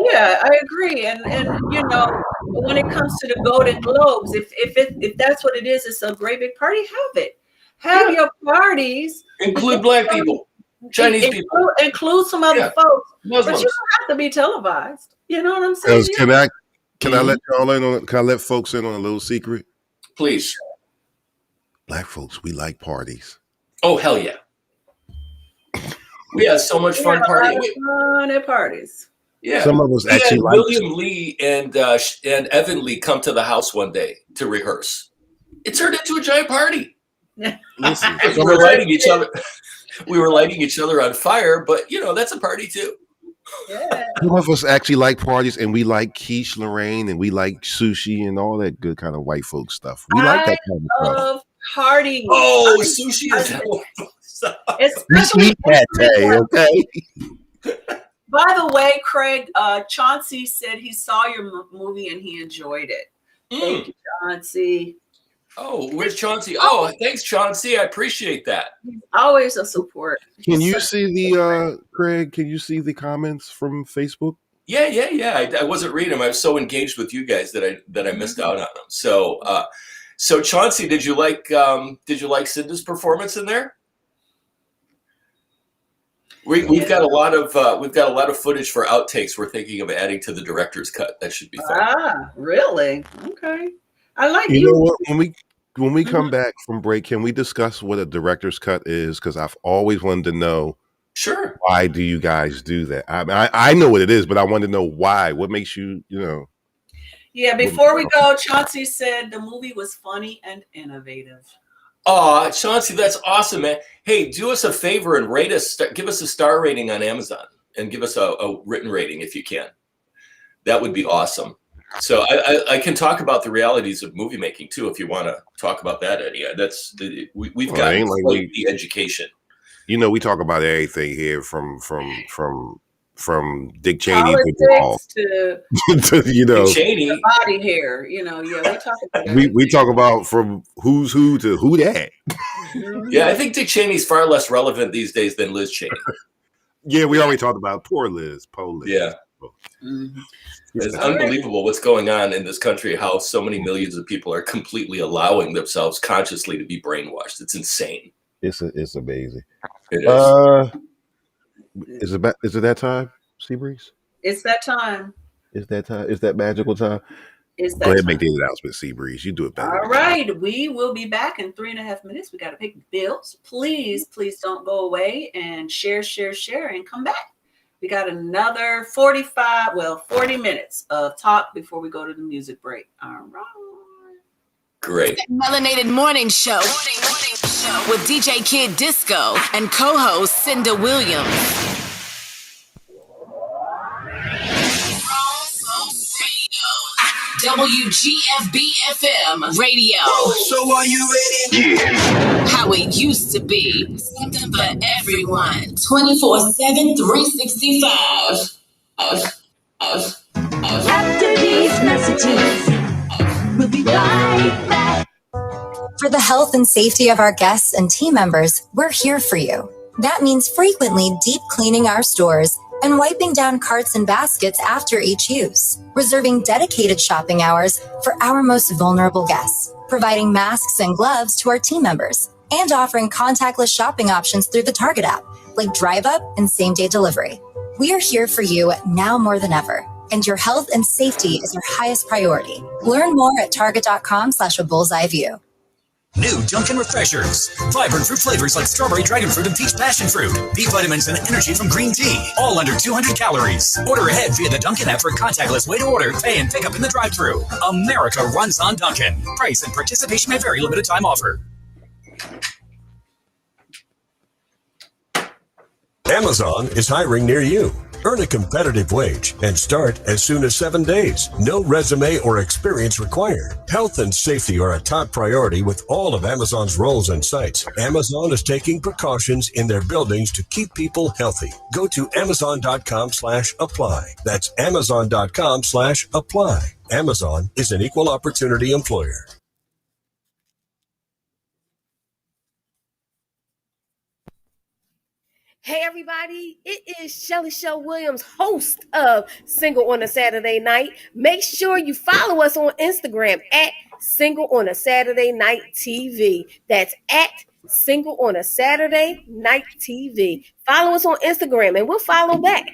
Yeah, I agree. And when it comes to the Golden Globes, if that's what it is, it's a great big party. Have it. Have your parties. Include Black people, Chinese people. Include some other folks. Muslims. But you don't have to be televised. You know what I'm saying? Can I let y'all in on? Can I let folks in on a little secret? Please. Black folks, we like parties. Oh hell yeah! We had so much fun partying. Fun at parties. Yeah, some of us actually had William Lee and Evan Lee come to the house one day to rehearse. It turned into a giant party. Listen, we were lighting each other. We were lighting each other on fire, but that's a party too. Yeah. Some of us actually like parties, and we like quiche, Lorraine, and we like sushi and all that good kind of white folk stuff. We like that kind of stuff. Love parties. Oh, sushi is especially okay. By the way, Craig, Chauncey said he saw your movie and he enjoyed it. Thank you, Chauncey. Oh, where's Chauncey? Oh, thanks, Chauncey. I appreciate that. Always a support. Can you see the Craig? Can you see the comments from Facebook? Yeah. I wasn't reading them. I was so engaged with you guys that I missed out on them. So, so Chauncey, did you like Cinda's performance in there? We've got a lot of footage for outtakes. We're thinking of adding to the director's cut. That should be fun. Ah, really? Okay. I like You know what? When we come back from break, can we discuss what a director's cut is? Because I've always wanted to know. Sure. Why do you guys do that? I know what it is, but I want to know why. What makes you, Yeah, before we go, Chauncey said the movie was funny and innovative. Oh, Chauncey, that's awesome, man. Hey, do us a favor and rate us. Give us a star rating on Amazon and give us a written rating if you can. That would be awesome. So I can talk about the realities of movie making too, if you want to talk about that, Eddie. We've got the education. We talk about everything here from Dick Cheney Politics to Dick Cheney body hair. Yeah, we talk about we talk about from who's who to who that. Yeah, I think Dick Cheney's far less relevant these days than Liz Cheney. Yeah, we already talked about poor Liz. Yeah. Mm-hmm. It's unbelievable what's going on in this country, how so many millions of people are completely allowing themselves consciously to be brainwashed. It's insane. It's amazing. It is. Is it that time, Seabreeze? It's that time. Is that time? Is that magical time? It's that Go ahead and time. make the announcement, Seabreeze. You do it better. All right. We will be back in 3.5 minutes. We got to pay the bills. Please don't go away and share, and come back. We got another 40 minutes of talk before we go to the music break. All right. Great. Melanated Morning Show with DJ Kid Disco and co-host Cinda Williams. WGFB-FM radio. So are you ready? Yeah. How it used to be. Something for everyone. 24/7, 365. After these messages, we'll be right back. For the health and safety of our guests and team members, we're here for you. That means frequently deep cleaning our stores and wiping down carts and baskets after each use, reserving dedicated shopping hours for our most vulnerable guests, providing masks and gloves to our team members, and offering contactless shopping options through the Target app, like Drive Up and same-day delivery. We are here for you now more than ever, and your health and safety is our highest priority. Learn more at target.com/a bullseye-view. New Dunkin' Refreshers. Vibrant fruit flavors like strawberry, dragon fruit, and peach passion fruit. B vitamins and energy from green tea. All under 200 calories. Order ahead via the Dunkin' app for a contactless way to order, pay, and pick up in the drive-thru. America runs on Dunkin'. Price and participation may vary. Limited time offer. Amazon is hiring near you. Earn a competitive wage and start as soon as 7 days. No resume or experience required. Health and safety are a top priority with all of Amazon's roles and sites. Amazon is taking precautions in their buildings to keep people healthy. Go to amazon.com/apply. That's amazon.com/apply. Amazon is an equal opportunity employer. Hey everybody, it is Shelly Shell Williams, host of Single on a Saturday Night. Make sure you follow us on Instagram at Single on a Saturday Night TV. That's at Single on a Saturday Night TV. Follow us on Instagram and we'll follow back.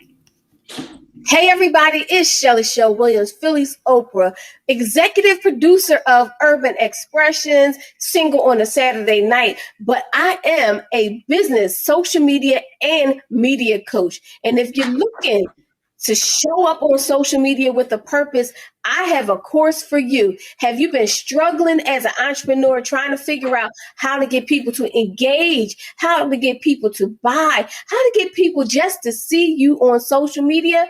Hey everybody, it's Shelly Shell Williams, Philly's Oprah, executive producer of Urban Expressions, Single on a Saturday Night. But I am a business, social media, and media coach. And if you're looking to show up on social media with a purpose, I have a course for you. Have you been struggling as an entrepreneur, trying to figure out how to get people to engage, how to get people to buy, how to get people just to see you on social media?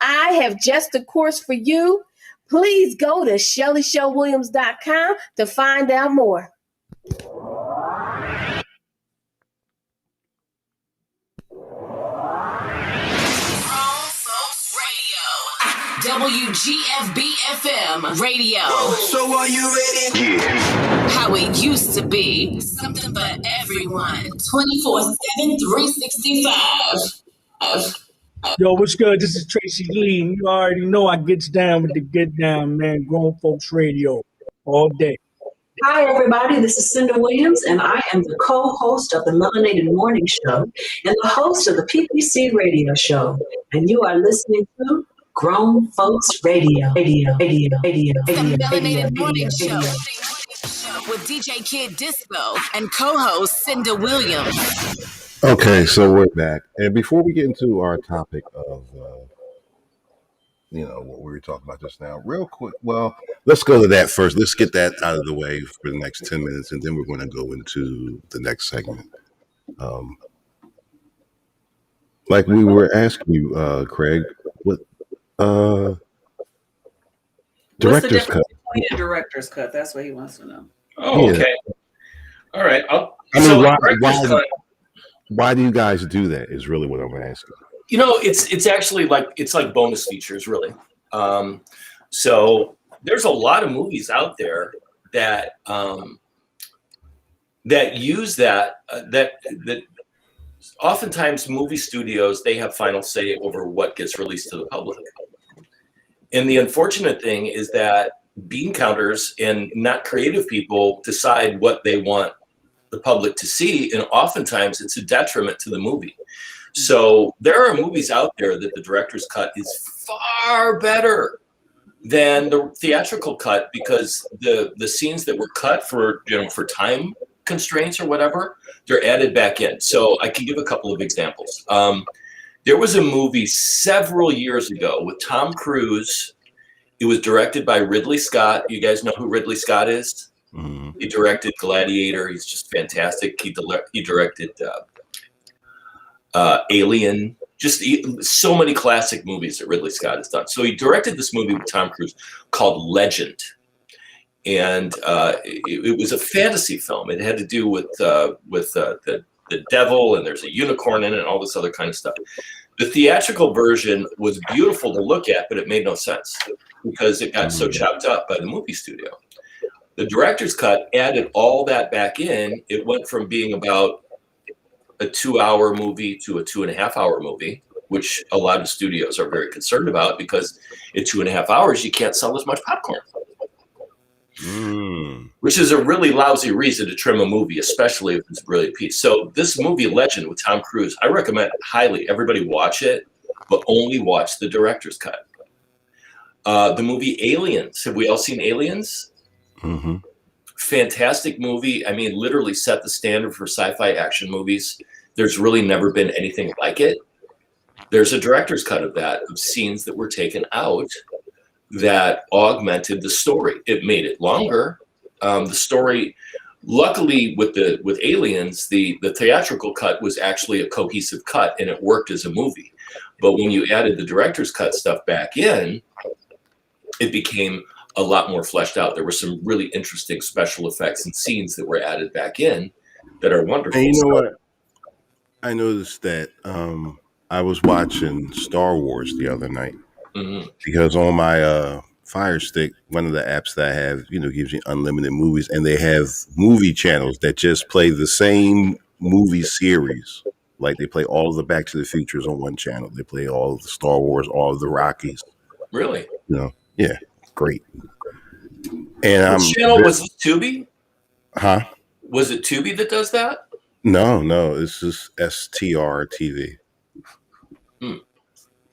I have just a course for you. Please go to ShellyShellWilliams.com to find out more. WGFB-FM radio. So are you ready? Yeah. How it used to be. Something for everyone. 24/7, 365. Yo, what's good? This is Tracy Lee, and you already know I gets down with the get down, man. Grown Folks Radio all day. Hi, everybody. This is Cinda Williams, and I am the co-host of the Melanated Morning Show and the host of the PPC Radio Show. And you are listening to Grown Folks Radio. The Melanated Morning Show with DJ Kid Disco and co-host Cinda Williams. Okay, so we're back. And before we get into our topic of, what we were talking about just now, real quick, well, let's go to that first. Let's get that out of the way for the next 10 minutes, and then we're going to go into the next segment. Like we were asking you, Craig, what director's cut? Between a director's cut. That's what he wants to know. Oh, okay. All right. Why do you guys do that? Is really what I'm asking. It's actually like bonus features, really. So there's a lot of movies out there that use that oftentimes movie studios, they have final say over what gets released to the public. And the unfortunate thing is that bean counters and not creative people decide what they want the public to see, and oftentimes it's a detriment to the movie. So there are movies out there that the director's cut is far better than the theatrical cut, because the scenes that were cut for time constraints or whatever, they're added back in. So I can give a couple of examples. There was a movie several years ago with Tom Cruise. It was directed by Ridley Scott. You guys know who Ridley Scott is? Mm-hmm. He directed Gladiator. He's just fantastic. He directed Alien. Just so many classic movies that Ridley Scott has done. So he directed this movie with Tom Cruise called Legend. And it was a fantasy film. It had to do with the devil, and there's a unicorn in it and all this other kind of stuff. The theatrical version was beautiful to look at, but it made no sense because it got so chopped up by the movie studio. The director's cut added all that back in. It went from being about a 2-hour movie to a 2.5-hour movie, which a lot of studios are very concerned about, because in 2.5 hours, you can't sell as much popcorn. Which is a really lousy reason to trim a movie, especially if it's a brilliant piece. So this movie, Legend, with Tom Cruise, I recommend highly everybody watch it, but only watch the director's cut. The movie Aliens. Have we all seen Aliens? Mm-hmm. Fantastic movie. I mean, literally set the standard for sci-fi action movies. There's really never been anything like it. There's a director's cut of that, of scenes that were taken out that augmented the story. It made it longer. The story, luckily with Aliens, the theatrical cut was actually a cohesive cut, and it worked as a movie. But when you added the director's cut stuff back in, it became a lot more fleshed out. There were some really interesting special effects and scenes that were added back in that are wonderful. And you know what? I noticed that I was watching Star Wars the other night, because on my Fire Stick, one of the apps that I have, gives you unlimited movies, and they have movie channels that just play the same movie series. Like they play all of the Back to the Futures on one channel. They play all of the Star Wars, all of the Rockies. Really? Yeah, great. And which channel was it? Tubi? Huh? Was it Tubi that does that? No, it's just STR TV.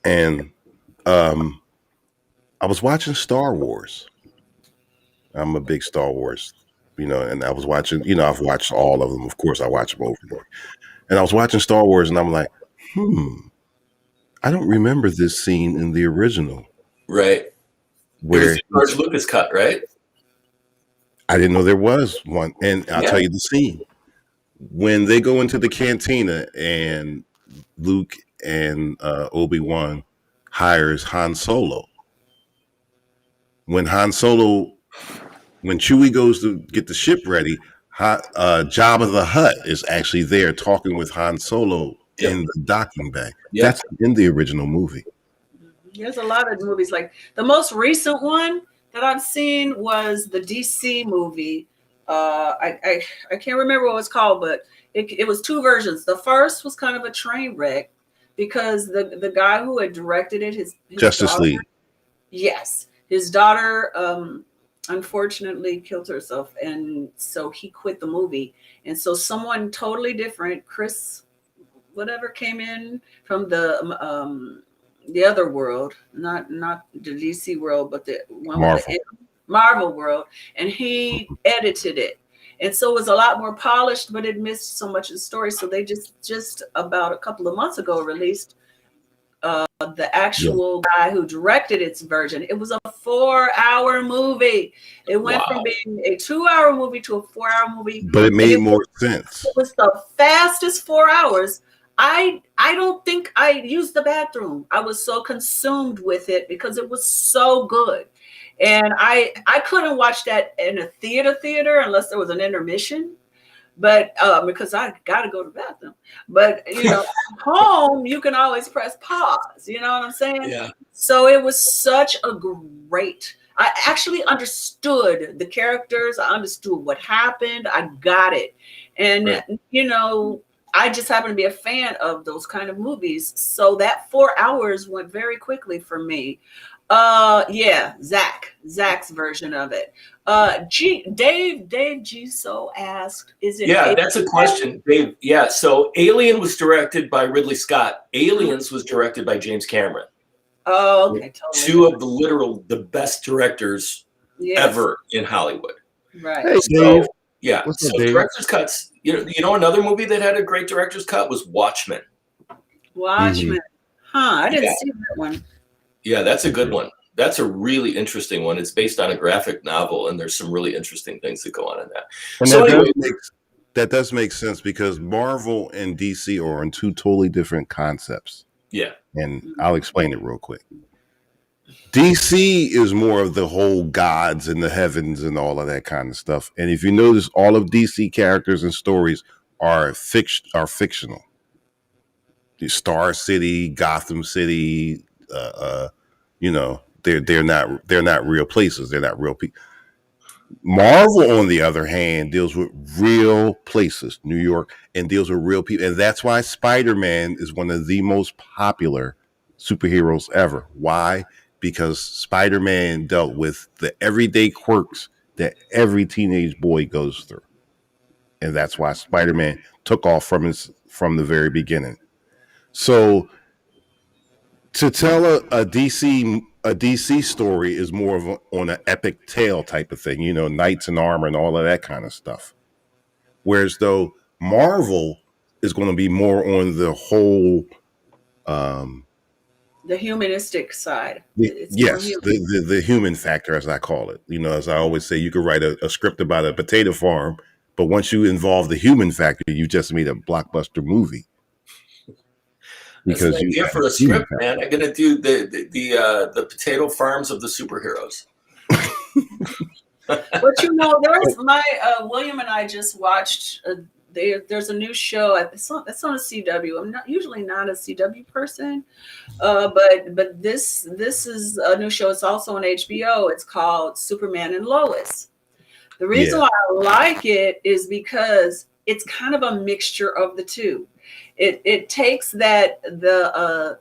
And I was watching Star Wars. I'm a big Star Wars, and I was watching, I've watched all of them. Of course, I watch them over and over. And I was watching Star Wars, and I'm like, I don't remember this scene in the original. Right. Where George Lucas cut, right? I didn't know there was one. And I'll tell you the scene. When they go into the cantina and Luke and Obi-Wan hires Han Solo. When Chewie goes to get the ship ready, Jabba the Hutt is actually there talking with Han Solo in the docking bay. That's in the original movie. There's a lot of movies like the most recent one that I've seen was the DC movie. I can't remember what it was called, but it was two versions. The first was kind of a train wreck because the guy who had directed it, his Justice daughter, League. yes, his daughter unfortunately killed herself, and so he quit the movie. And so someone totally different, Chris, whatever, came in from the other world, not the DC world, but the one with the Marvel world, and he edited it. And so it was a lot more polished, but it missed so much of the story. So they just about a couple of months ago released the actual guy who directed its version. It was a 4-hour movie. It went from being a 2-hour movie to a 4-hour movie. But it made more sense. It was the fastest 4 hours. I don't think I used the bathroom. I was so consumed with it because it was so good. And I couldn't watch that in a theater unless there was an intermission. But because I got to go to the bathroom. But, you know, at home, you can always press pause. You know what I'm saying? Yeah. So it was such a great, I actually understood the characters. I understood what happened. I got it. And, you know, I just happen to be a fan of those kind of movies. So that 4 hours went very quickly for me. Yeah, Zach's version of it. Dave Giso asked, is it? Yeah, that's a question, Dave. Yeah, so Alien was directed by Ridley Scott. Aliens was directed by James Cameron. Oh, okay, totally. Two of the best directors ever in Hollywood. Right. Hey, so, Dave. Yeah. What's So up, Dave? director's cuts. You know another movie that had a great director's cut was Watchmen. Watchmen. Huh, I didn't Yeah. see that one. Yeah, that's a good one. That's a really interesting one. It's based on a graphic novel, and there's some really interesting things that go on in that. And So anyway, that does make sense because Marvel and DC are on two totally different concepts. yeah. And I'll explain it real quick. DC is more of the whole gods and the heavens and all of that kind of stuff. And if you notice, all of DC characters and stories are fictional. Star City, Gotham City, you know, they're not real places. They're not real people. Marvel, on the other hand, deals with real places, New York, and deals with real people. And that's why Spider-Man is one of the most popular superheroes ever. Why? Because Spider-Man dealt with the everyday quirks that every teenage boy goes through. And that's why Spider-Man took off from the very beginning. So to tell a DC story is more of on an epic tale type of thing, you know, knights in armor and all of that kind of stuff. Whereas though Marvel is going to be more on the whole, The humanistic side. the human factor, as I call it. You know, as I always say, you could write a script about a potato farm, but once you involve the human factor, you just made a blockbuster movie. Because you for a script, man, I'm gonna do the potato farms of the superheroes. But you know, there's my William and I just watched. There's a new show. It's on a CW. I'm usually not a CW person, but this is a new show. It's also on HBO. It's called Superman and Lois. The reason why I like it is because it's kind of a mixture of the two. It takes that the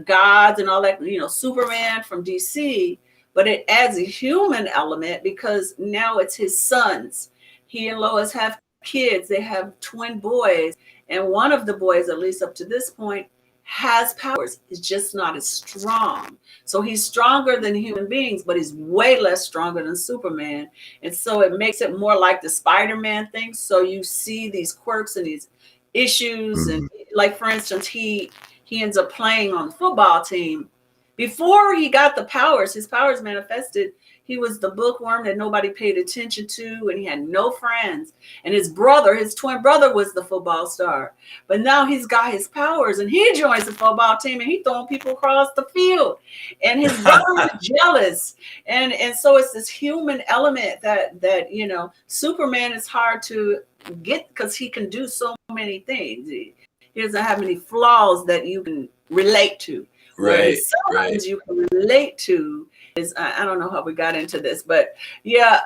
gods and all that, you know, Superman from DC, but it adds a human element because now it's his sons. He and Lois have kids. They have twin boys, and one of the boys, at least up to this point, has powers. He's just not as strong. So he's stronger than human beings, but he's way less stronger than Superman. And so it makes it more like the Spider-Man thing. So you see these quirks and these issues, and like, for instance, he ends up playing on the football team. Before he got the powers, his powers manifested, he was the bookworm that nobody paid attention to, and he had no friends. And his twin brother, was the football star. But now he's got his powers, and he joins the football team, and he's throwing people across the field. And his brother is jealous. And so it's this human element that you know, Superman is hard to get because he can do so many things. He doesn't have any flaws that you can relate to. Right. His sons you can relate to. Is I don't know how we got into this, but yeah.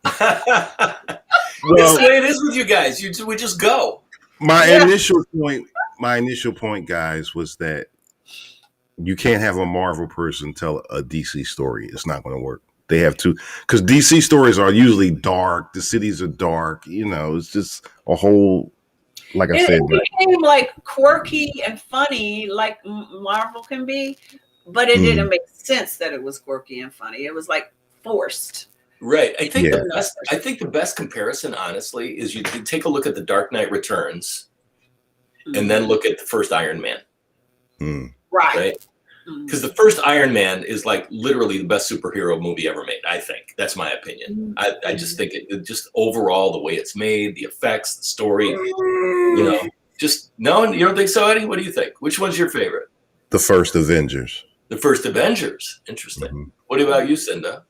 That's the way it is with you guys. We just go. My initial point, guys, was that you can't have a Marvel person tell a DC story. It's not going to work. They have to, because DC stories are usually dark. The cities are dark. You know, it's just a whole, like I said. It became like quirky and funny, like Marvel can be, but it didn't make sense that it was quirky and funny. It was like forced. Right. I think the best comparison, honestly, is you take a look at the Dark Knight Returns, and then look at the first Iron Man. Right. Because the first Iron Man is like literally the best superhero movie ever made. I think that's my opinion. I just think it just overall the way it's made, the effects, the story. You know, just no. You don't think so, Eddie? What do you think? Which one's your favorite? The first Avengers. The first Avengers. Interesting. What about you, Cinda?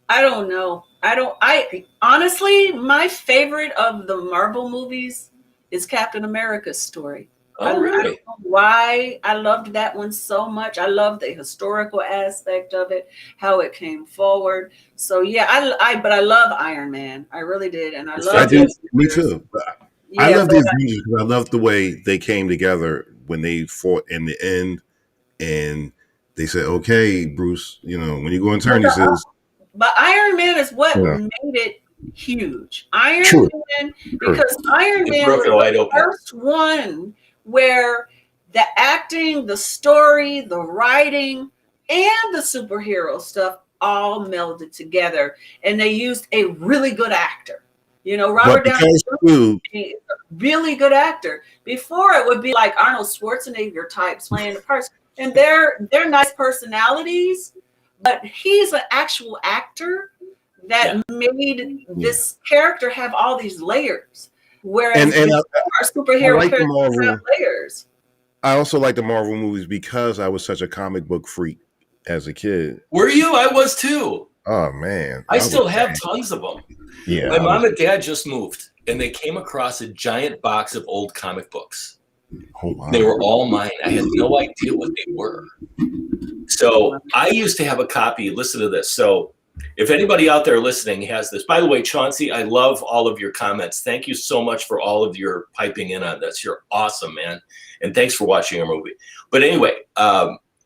I don't know. I honestly, my favorite of the Marvel movies is Captain America's story. Oh, really? I don't know why I loved that one so much. I love the historical aspect of it, how it came forward. So yeah, but I love Iron Man. I really did, and I do. Me too. Yeah, I love the Avengers because I love the way they came together when they fought in the end, and they said, "Okay, Bruce, you know, when you go in turn," he says. But Iron Man is what made it huge. Iron Man, because Iron Man was the first one where the acting, the story, the writing, and the superhero stuff all melded together, and they used a really good actor. You know, Robert Downey Jr. is a really good actor. Before it would be like Arnold Schwarzenegger types playing the parts, and they're nice personalities. But he's an actual actor that made this character have all these layers. Whereas our superhero characters have layers. I also like the Marvel movies because I was such a comic book freak as a kid. Were you? I was too. Oh, man. I still have tons of them. Yeah. My mom and dad just moved, and they came across a giant box of old comic books. Oh, wow. They were all mine. I had no idea what they were. So I used to have a copy. Listen to this. So if anybody out there listening has this, by the way, Chauncey, I love all of your comments. Thank you so much for all of your piping in on this. You're awesome, man. And thanks for watching our movie. But anyway,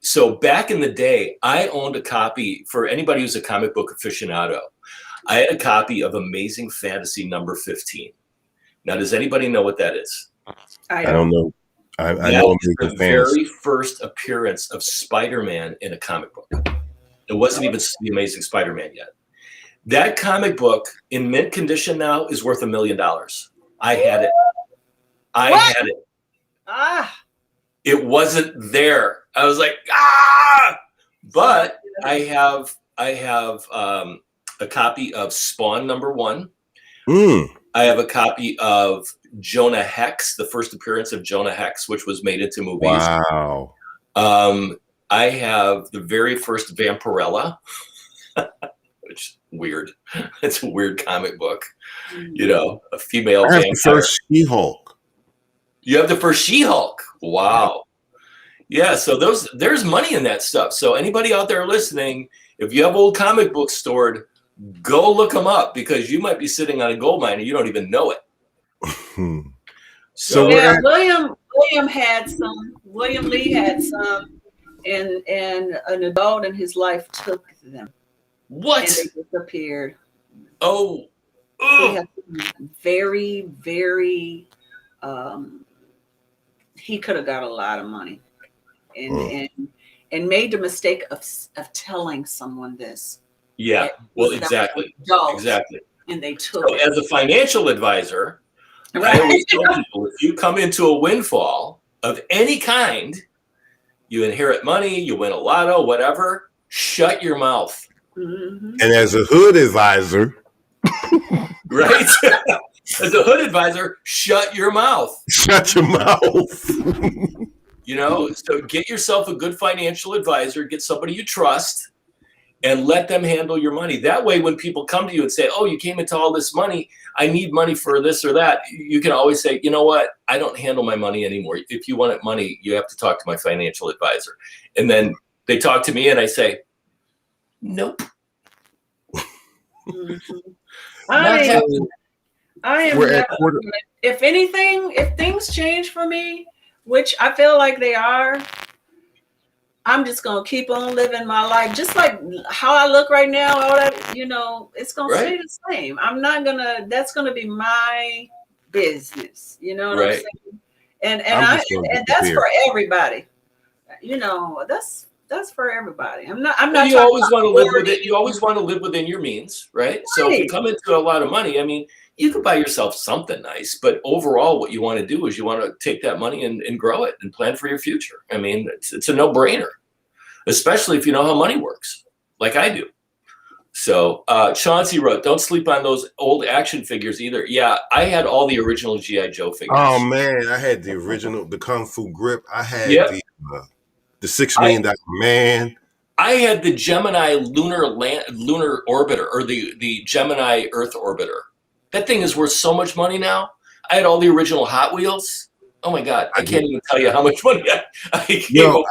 so back in the day, I owned a copy for anybody who's a comic book aficionado. I had a copy of Amazing Fantasy number 15. Now, does anybody know what that is? I don't know. I know the very first appearance of Spider-Man in a comic book. It wasn't even the Amazing Spider-Man yet. That comic book in mint condition now is worth $1 million. I had it. Had it. It wasn't there. I was like, But I have a copy of Spawn number 1. I have a copy of Jonah Hex, the first appearance of Jonah Hex, which was made into movies. Wow. I have the very first Vampirella, which is weird. It's a weird comic book. You know, a female vampire. The first She-Hulk. You have the first She-Hulk. Wow. Yeah, so there's money in that stuff. So anybody out there listening, if you have old comic books stored, go look them up because you might be sitting on a gold mine and you don't even know it. So yeah, William had some. William Lee had some, and an adult in his life took them. What? And they disappeared. Oh. He had very, very. He could have got a lot of money, and made the mistake of telling someone this. Yeah. Well, exactly. Exactly. And they took it. As a financial advisor, I always tell people, if you come into a windfall of any kind, you inherit money, you win a lotto, whatever, shut your mouth. Mm-hmm. And as a hood advisor, right? As a hood advisor, shut your mouth. Shut your mouth. You know, so get yourself a good financial advisor, get somebody you trust, and let them handle your money. That way, when people come to you and say, oh, you came into all this money, I need money for this or that, you can always say, you know what? I don't handle my money anymore. If you want money, you have to talk to my financial advisor. And then they talk to me and I say, nope. I am never, if anything, if things change for me, which I feel like they are, I'm just gonna keep on living my life, just like how I look right now. All that, you know, it's gonna stay the same. I'm not gonna. That's gonna be my business. You know what I'm saying? And that's for everybody. You know, that's for everybody. I'm not. You always want to live with it. You always want to live within your means, right? So if you come into a lot of money, I mean, you could buy yourself something nice, but overall, what you want to do is you want to take that money and grow it and plan for your future. I mean, it's a no-brainer, especially if you know how money works, like I do. So Chauncey wrote, don't sleep on those old action figures either. Yeah, I had all the original G.I. Joe figures. Oh, man, I had the original, the Kung Fu Grip. I had the $6 Million Man. I had the Gemini lunar orbiter, or the Gemini Earth orbiter. That thing is worth so much money now. I had all the original Hot Wheels. Oh my God, I can't even tell you how much money I gave away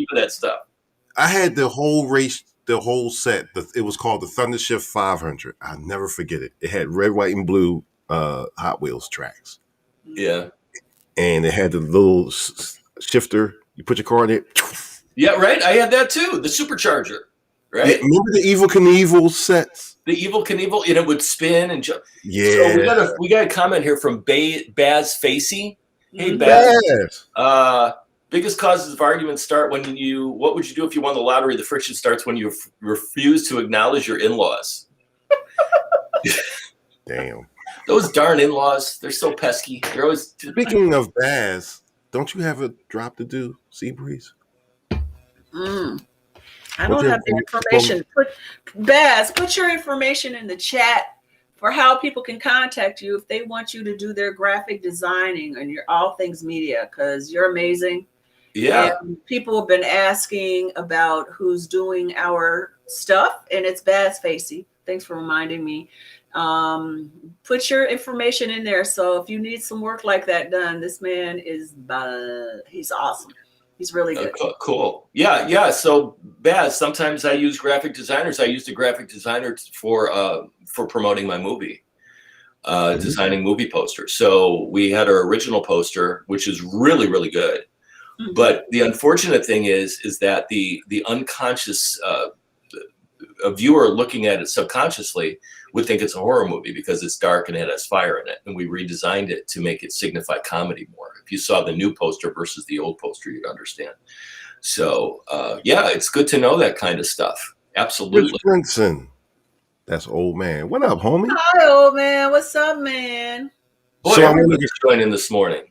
for that stuff. I had the whole race, the whole set. It was called the Thundershift 500. I'll never forget it. It had red, white, and blue Hot Wheels tracks. Yeah, and it had the little shifter. You put your car in it. Yeah, right. I had that too. The supercharger. Right. Yeah, remember the Evel Knievel sets? The Evel Knievel, and it would spin and jump. Yeah. So we got a comment here from Baz Facey. Hey, Baz. Biggest causes of arguments start when what would you do if you won the lottery? The friction starts when you refuse to acknowledge your in-laws. Damn. Those darn in-laws, they're so pesky. They're always. Speaking of Baz, don't you have a drop to do, Seabreeze? I don't have the information. Put your information in the chat for how people can contact you if they want you to do their graphic designing and your all things media, because you're amazing. Yeah. And people have been asking about who's doing our stuff, and it's Baz Facey. Thanks for reminding me. Put your information in there. So if you need some work like that done, this man is he's awesome. He's really good. Cool. Yeah. So Baz, sometimes I use graphic designers. I used a graphic designer for promoting my movie, designing movie posters. So we had our original poster, which is really, really good. Mm-hmm. But the unfortunate thing is that the unconscious a viewer looking at it subconsciously would think it's a horror movie because it's dark and it has fire in it. And we redesigned it to make it signify comedy more. If you saw the new poster versus the old poster, you'd understand. So, it's good to know that kind of stuff. Absolutely. Rich Brinson. That's old man. What up, homie? Hi, old man. What's up, man? Boy, so everybody's joining this morning.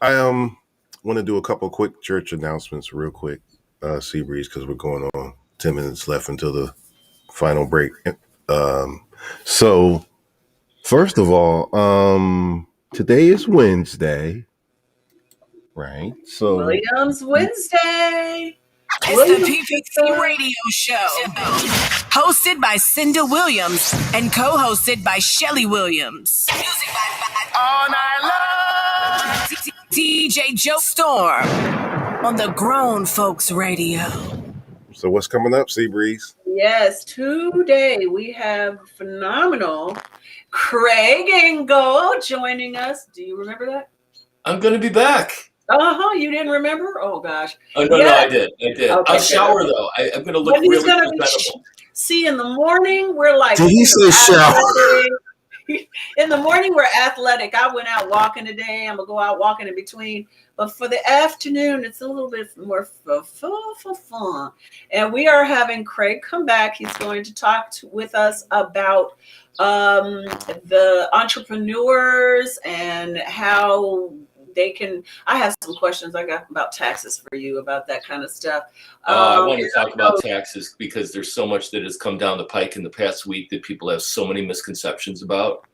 I want to do a couple quick church announcements real quick, Seabreeze, because we're going on 10 minutes left until the final break. So first of all, today is Wednesday, right? So Williams Wednesday. It's the PPC Radio Show, hosted by Cinda Williams and co-hosted by Shelly Williams. Music by All Night Long. DJ Joe Storm on the Grown Folks Radio. So what's coming up, Seabreeze? Yes, today we have phenomenal Craig Engel joining us. Do you remember that? I'm going to be back. You didn't remember? Oh gosh. Oh no, I did. Okay, I'll shower though. I'm going to look really presentable. See, in the morning we're like. Did he say shower? In the morning we're athletic. I went out walking today. I'm gonna go out walking in between. But for the afternoon, it's a little bit more fun. And we are having Craig come back. He's going to talk with us about the entrepreneurs and how they can. I have some questions I got about taxes for you, about that kind of stuff. I want to talk about taxes because there's so much that has come down the pike in the past week that people have so many misconceptions about.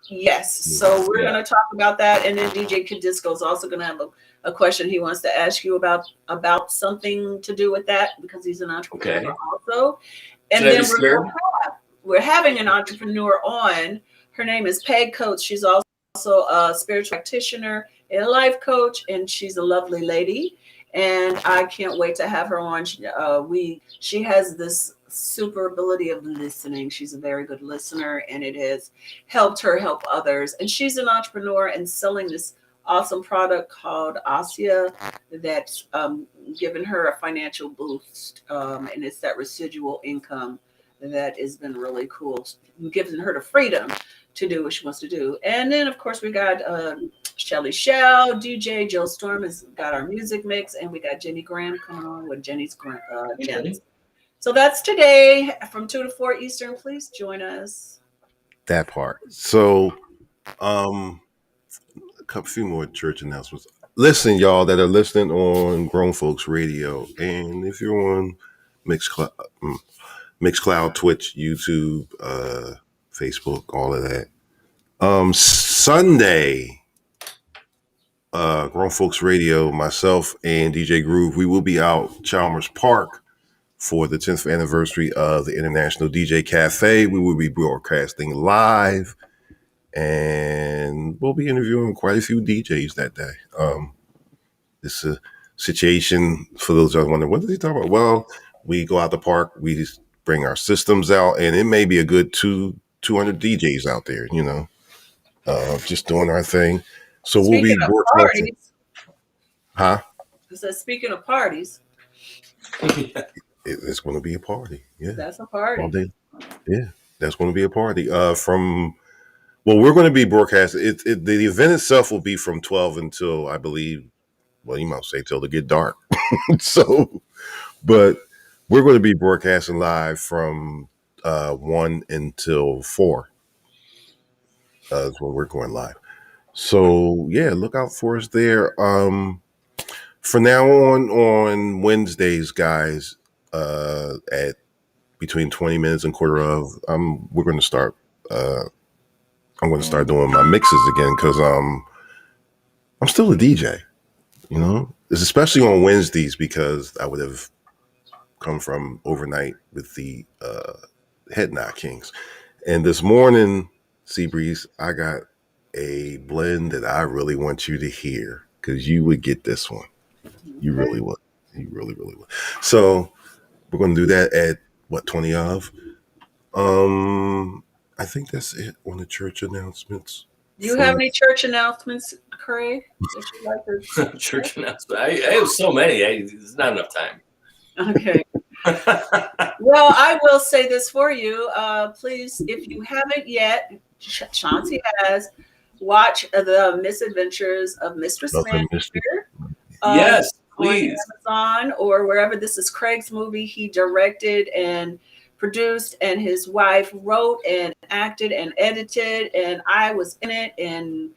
Yes. So we're going to talk about that. And then DJ Kadisco is also going to have a question he wants to ask you about something to do with that, because he's an entrepreneur also. And then we're having an entrepreneur on. Her name is Peg Coates. She's also a spiritual practitioner and a life coach, and she's a lovely lady. And I can't wait to have her on. She has this super ability of listening. She's a very good listener, and it has helped her help others. And she's an entrepreneur and selling this awesome product called Asia that's given her a financial boost. And it's that residual income that has been really cool, giving her the freedom to do what she wants to do. And then, of course, we got Shelly Shell, DJ Joe Storm has got our music mix, and we got Jenny Graham coming on with Jenny's Gems. So that's today from 2 to 4 Eastern. Please join us. That part. So, a few more church announcements. Listen, y'all that are listening on Grown Folks Radio, and if you're on Mixcloud, Twitch, YouTube, Facebook, all of that. Sunday, Grown Folks Radio, myself and DJ Groove, we will be out Chalmers Park for the 10th anniversary of the International DJ Cafe. We will be broadcasting live, and we'll be interviewing quite a few DJs that day. This is a situation for those who are wondering, what is he talking about? Well, we go out the park, we bring our systems out, and it may be a good 200 DJs out there, just doing our thing. So we'll be broadcasting. Huh? So speaking of parties, it's going to be a party. Yeah, that's a party. All day. Yeah, that's going to be a party. We're going to be broadcasting. The event itself will be from 12 until, I believe, well, you might say till it get dark. But we're going to be broadcasting live from 1 until 4. That's when we're going live. So yeah, look out for us there. For now on Wednesdays, guys, at between 20 minutes and quarter of, we're going to start. I'm going to start doing my mixes again because I'm still a DJ. It's especially on Wednesdays because I would have come from overnight with the Head Knot Kings, and this morning, Seabreeze, I got a blend that I really want you to hear because you would get this one. You really would. You really, really would. So we're going to do that at 20 of. I think that's it on the church announcements. Do you have any church announcements, Craig? That you'd like to church announcements? I have so many. There's not enough time. Okay. Well, I will say this for you. Please, if you haven't yet, Chauncey has, watch the Misadventures of Mistress Manager. Yes, please. On Amazon or wherever. This is Craig's movie. He directed and produced, and his wife wrote and acted and edited, and I was in it, and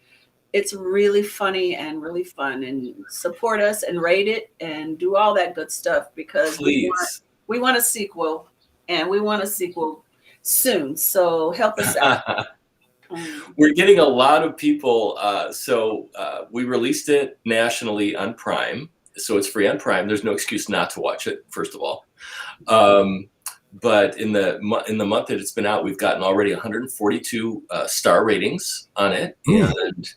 it's really funny and really fun. And support us and rate it and do all that good stuff because we want a sequel, and we want a sequel soon. So help us out. We're getting a lot of people. So we released it nationally on Prime. So it's free on Prime. There's no excuse not to watch it, first of all. But in the month that it's been out, we've gotten already 142 star ratings on it. And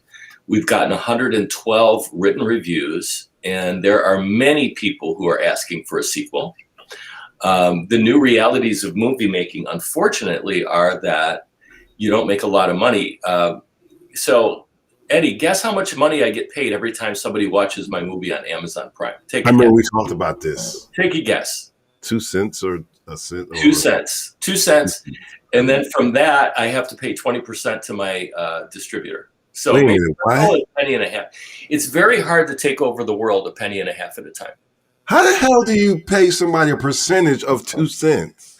we've gotten 112 written reviews. And there are many people who are asking for a sequel. The new realities of movie making, unfortunately, are that you don't make a lot of money. So, Eddie, guess how much money I get paid every time somebody watches my movie on Amazon Prime? I remember we talked about this. Take a guess. 2 cents or a cent? 2 cents. 2 cents. And then from that, I have to pay 20% to my distributor. So Wait, a penny and a half. It's very hard to take over the world a penny and a half at a time. How the hell do you pay somebody a percentage of 2 cents?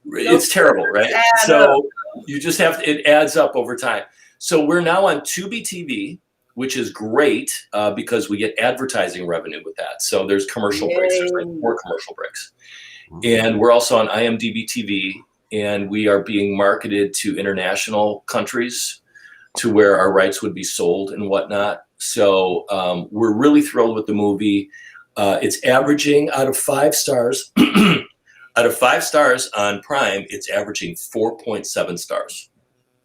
It's terrible, right? So you just have to, it adds up over time. So we're now on Tubi TV, which is great because we get advertising revenue with that. So there's commercial breaks. There's like 4 commercial breaks. And we're also on IMDb TV, and we are being marketed to international countries. to where our rights would be sold and whatnot. So we're really thrilled with the movie. It's averaging out of 5 stars. Out of 5 stars on Prime, it's averaging 4.7 stars.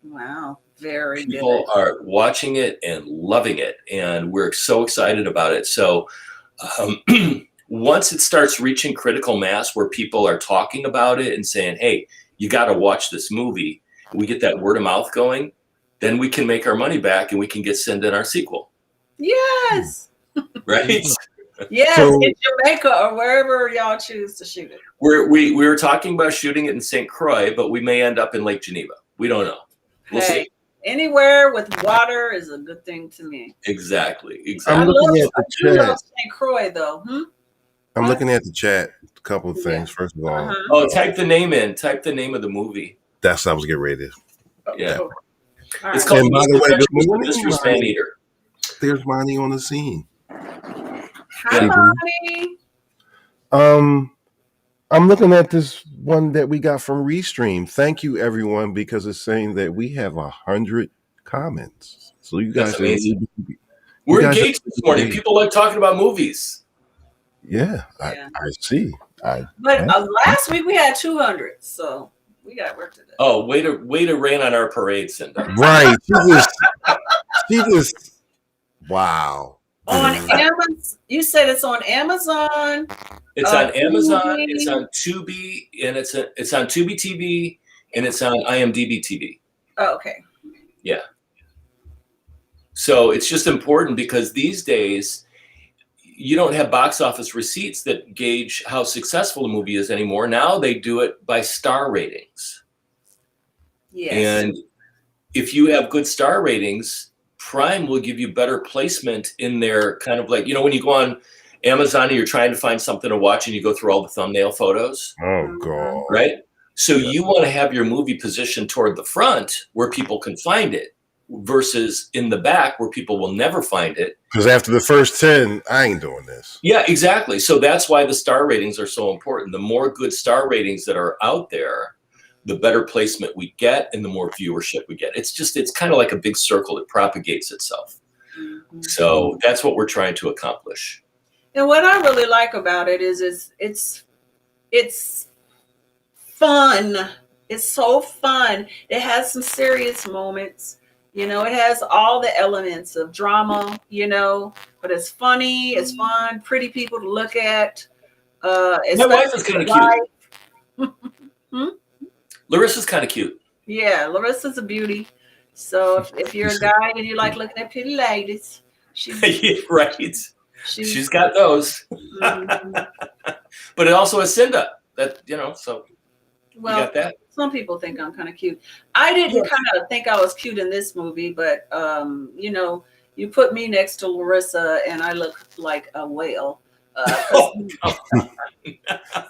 Wow, very People good. are watching it and loving it, and we're so excited about it. So once it starts reaching critical mass where people are talking about it and saying, hey, you got to watch this movie, we get that word of mouth going, then we can make our money back and we can get Cinda in our sequel. Yes. Right? Yes, So- in Jamaica or wherever y'all choose to shoot it. We were talking about shooting it in St. Croix, but we may end up in Lake Geneva. We don't know. We'll Hey, see. anywhere with water is a good thing to me. Exactly. I'm I looking love, at I the do chat. love St. Croix though. I'm looking at the chat. A couple of things. First of all, Uh-huh. Oh, type the name in. Type the name of the movie. that's what I was getting ready to. Yeah. All It's right. called And by the way, good morning, Mistress Monty. Man-Eater. There's Monty on the scene. Hi, Bonnie. I'm looking at this one that we got from Restream. Thank you, everyone, because it's saying that we have 100 comments. So you guys That's are amazing. you We're guys are- engaged this morning. People like talking about movies. Yeah, I see. But last week we had 200, so we got work to do. Oh, way to rain on our parade, Cinda. Right. She just wow. On Amazon, you said it's on Amazon. It's on Amazon. Tubi. It's on Tubi, and it's on Tubi TV, and it's on IMDb TV. Oh, okay. Yeah. So it's just important because these days you don't have box office receipts that gauge how successful a movie is anymore. Now they do it by star ratings. Yes. And if you have good star ratings, Prime will give you better placement in their kind of like, when you go on Amazon and you're trying to find something to watch and you go through all the thumbnail photos. Oh, God. Right? So you want to have your movie positioned toward the front where people can find it versus in the back where people will never find it. Because after the first 10, I ain't doing this. Yeah, exactly. So that's why the star ratings are so important. The more good star ratings that are out there, the better placement we get and the more viewership we get. It's kind of like a big circle that propagates itself. So that's what we're trying to accomplish. And what I really like about it is it's fun. It's so fun. It has some serious moments. It has all the elements of drama, but it's funny, it's fun, pretty people to look at. My wife is kind of cute. Larissa's kind of cute. Yeah, Larissa's a beauty. So if you're a guy and you like looking at pretty ladies, she's right. She's got those. But it also has Cinda. That so well, you got that. Some people think I'm kind of cute. I didn't kind of think I was cute in this movie, but you put me next to Larissa and I look like a whale.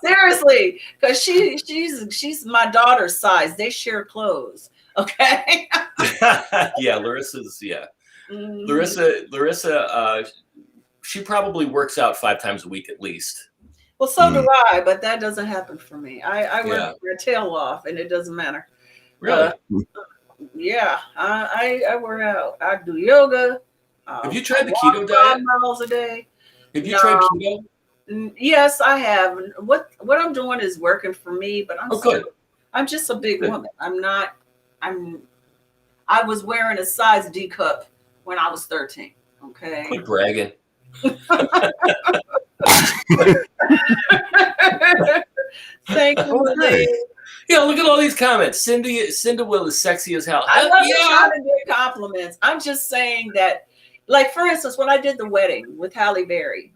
Seriously, because she's my daughter's size. They share clothes. Okay. Yeah, Larissa's Larissa. She probably works out 5 times a week at least. Well, so do I, but that doesn't happen for me. I work my tail off, and it doesn't matter. Really? Yeah, I work out. I do yoga. Have you tried the keto diet? 5 miles a day. Have you tried keto? Yes, I have. What I'm doing is working for me, but I'm just a big woman. I was wearing a size D cup when I was 13. Okay. Quit bragging. Thank you. Okay. Look at all these comments. Cinda Will is sexy as hell. I love trying to get compliments. I'm just saying that, like, for instance, when I did the wedding with Halle Berry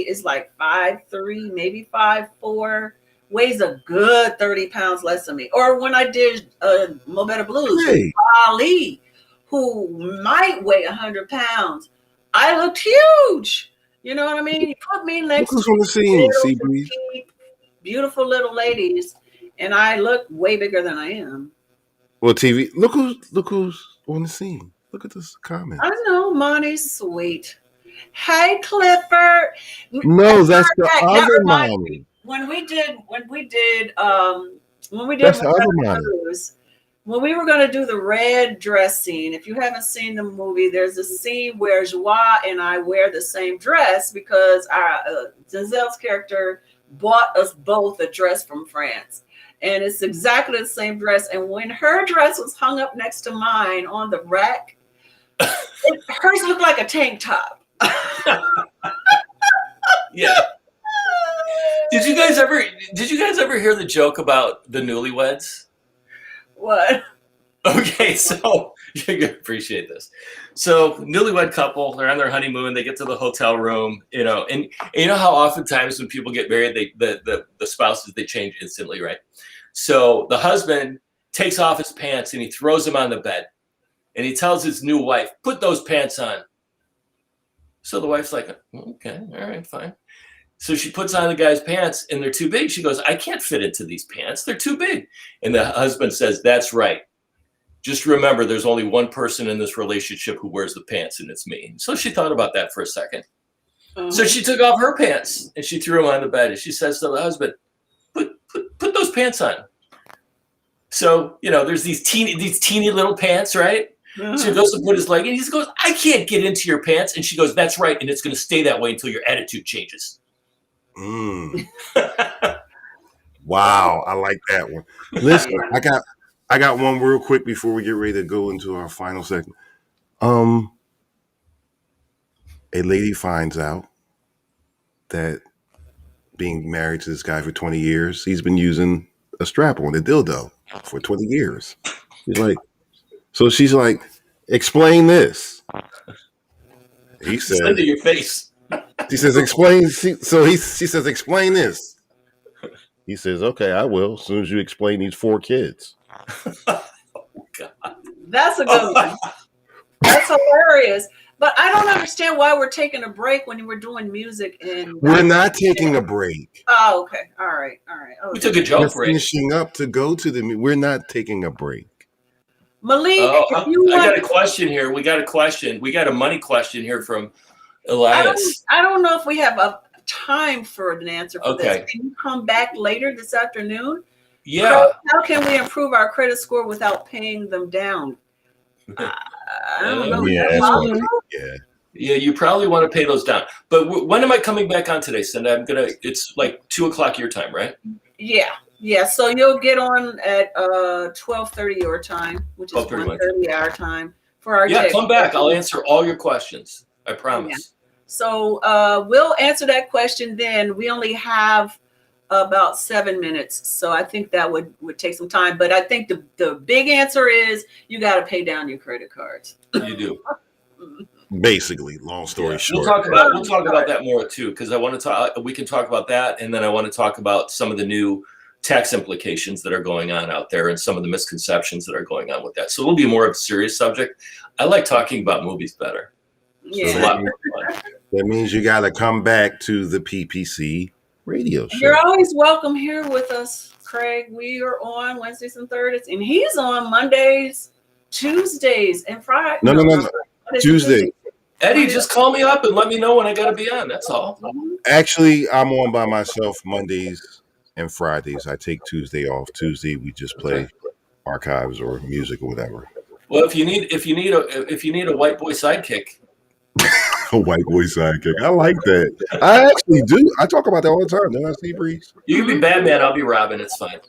is like 5'3", maybe 5'4", weighs a good 30 pounds less than me. Or when I did Mo Better Blues with Ali, who might weigh 100 pounds, I looked huge. You know what I mean? You put me next Look who's on the scene, CB. Beautiful little ladies, and I look way bigger than I am. Well, TV. Look who's on the scene. Look at this comment. I know, Monty's sweet. Hey, Clifford. No, that's the other Monty. When we did That's the other Monty. when we were going to do the red dress scene, if you haven't seen the movie, there's a scene where Joie and I wear the same dress because Denzel's character bought us both a dress from France. And it's exactly the same dress. And when her dress was hung up next to mine on the rack, hers looked like a tank top. Yeah. Did you guys ever hear the joke about the newlyweds? What? Okay, so you're gonna appreciate this. So newlywed couple, they're on their honeymoon, they get to the hotel room, and you know how oftentimes when people get married, the spouses, they change instantly, right? So the husband takes off his pants and he throws them on the bed, and he tells his new wife, "Put those pants on." So the wife's like, "Okay, all right, fine." So she puts on the guy's pants and they're too big. She goes, "I can't fit into these pants. They're too big." And the husband says, "That's right. Just remember, there's only one person in this relationship who wears the pants, and it's me." So she thought about that for a second. So she took off her pants and she threw them on the bed. And she says to the husband, put those pants on. So, there's these teeny little pants, right? So he goes to put his leg in. He goes, "I can't get into your pants." And she goes, "That's right. And it's going to stay that way until your attitude changes." Wow, I like that one. Listen, I got one real quick before we get ready to go into our final segment. A lady finds out that being married to this guy for 20 years, he's been using a strap-on, a dildo, for 20 years. She's like, "Explain this." He says, "Send to your face." She says, "Explain." She says, "Explain this." He says, "Okay, I will, as soon as you explain these 4 kids." Oh, God. That's a good one. That's hilarious. But I don't understand why we're taking a break when we're doing music. And we're not taking a break. Oh, okay. All right. We took a joke break. Finishing up to go to the. We're not taking a break. Malik, I got a question here. We got a question. We got a money question here from Elias. I don't know if we have a time for an answer for Okay. this. Can you come back later this afternoon? Yeah. How can we improve our credit score without paying them down? I don't know. Yeah, you probably want to pay those down. But when am I coming back on today, Cindy? It's like 2:00 your time, right? Yeah. So you'll get on at 12:30 your time, which is 1:30 our time for our text. Come back. I'll answer all your questions. I promise. Yeah. So we'll answer that question then. We only have about 7 minutes, so I think that would take some time. But I think the big answer is you got to pay down your credit cards. You do. Basically, long story short. We'll talk about that more too, because I want to talk. We can talk about that, and then I want to talk about some of the new tax implications that are going on out there, and some of the misconceptions that are going on with that. So it'll be more of a serious subject. I like talking about movies better. It's a lot more fun. That means you got to come back to the PPC radio show. You're always welcome here with us, Craig. We are on Wednesdays and Thursdays, and he's on Mondays, Tuesdays, and Fridays. No. Tuesday. Eddie, just call me up and let me know when I got to be on. That's all. Actually, I'm on by myself Mondays and Fridays. I take Tuesday off. Tuesday we just play archives or music or whatever. Well, if you need a white boy sidekick. A white boy sidekick. I like that. I actually do. I talk about that all the time. Don't I, see, Breeze? You can be Batman. I'll be Robin. It's fine.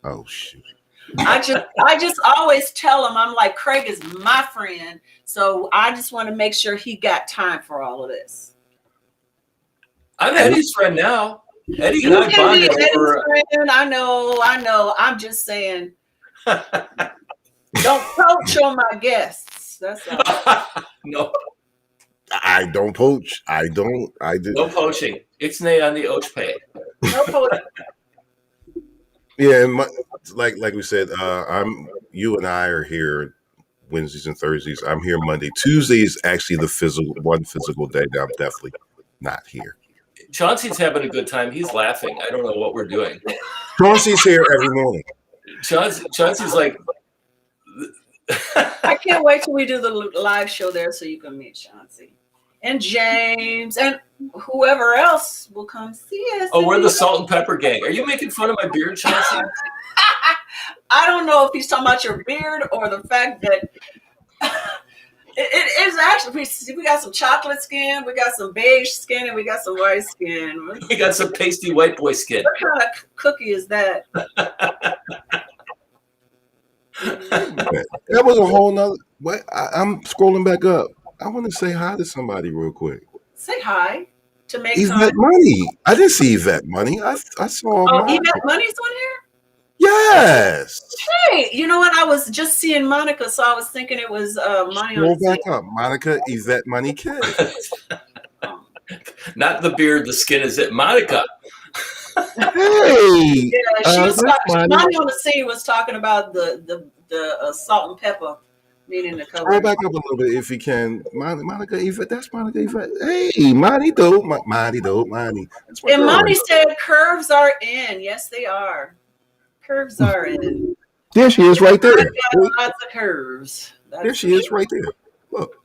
Oh shoot. I just always tell him, I'm like, Craig is my friend, so I just want to make sure he got time for all of this. I'm Eddie's friend now. Eddie You and I can be bonded Eddie's over. friend. I know. I'm just saying, don't poach on my guests. That's all. No. I don't poach. I do. No poaching. Ixnay on the Ochpay. No poaching. Yeah, and like we said, you and I are here Wednesdays and Thursdays. I'm here Monday. Tuesday is actually the physical day that I'm definitely not here. Chauncey's having a good time. He's laughing. I don't know what we're doing. Chauncey's here every morning. Chauncey's like. I can't wait till we do the live show there so you can meet Chauncey and James and whoever else will come see us. Oh, we're the Salt and Pepper Gang. Are you making fun of my beard, Chauncey? I don't know if he's talking about your beard or the fact that it is actually. We got some chocolate skin, we got some beige skin, and we got some white skin. We got some pasty white boy skin. What kind of cookie is that? That was a whole nother. What? I'm scrolling back up. I want to say hi to somebody real quick. Say hi to make Yvette Money. I didn't see Yvette Money. I saw. Oh, Yvette Money's on here? Yes. Hey, you know what? I was just seeing Monica, so I was thinking it was Money on Scroll the back Sea. up. Monica Yvette Money Kid. Not the beard, the skin. Is it Monica? Hey. Yeah, she was talking. Money. Money on the Sea was talking about the salt and pepper, meaning the color. Scroll back up a little bit if you can. Monica Yvette. That's Monica Yvette. Hey, Money dope. Money dope. Money. That's my And girl. Monty said curves are in. Yes, they are. Curves are in. There she is right there. I got lots of curves. There she is right there. Look.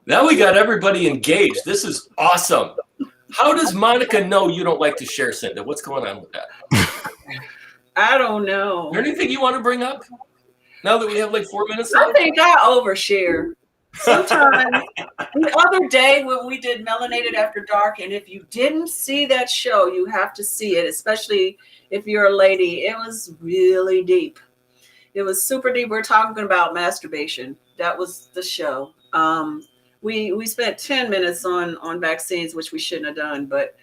Now we got everybody engaged. This is awesome. How does Monica know you don't like to share, Cinda? What's going on with that? I don't know. Is there anything you want to bring up? Now that we have like 4 minutes I left? think I overshare. Sometimes the other day when we did Melanated After Dark, and if you didn't see that show, you have to see it, especially if you're a lady. It was really deep. It was super deep. We're talking about masturbation. That was the show. We spent 10 minutes on vaccines, which we shouldn't have done, but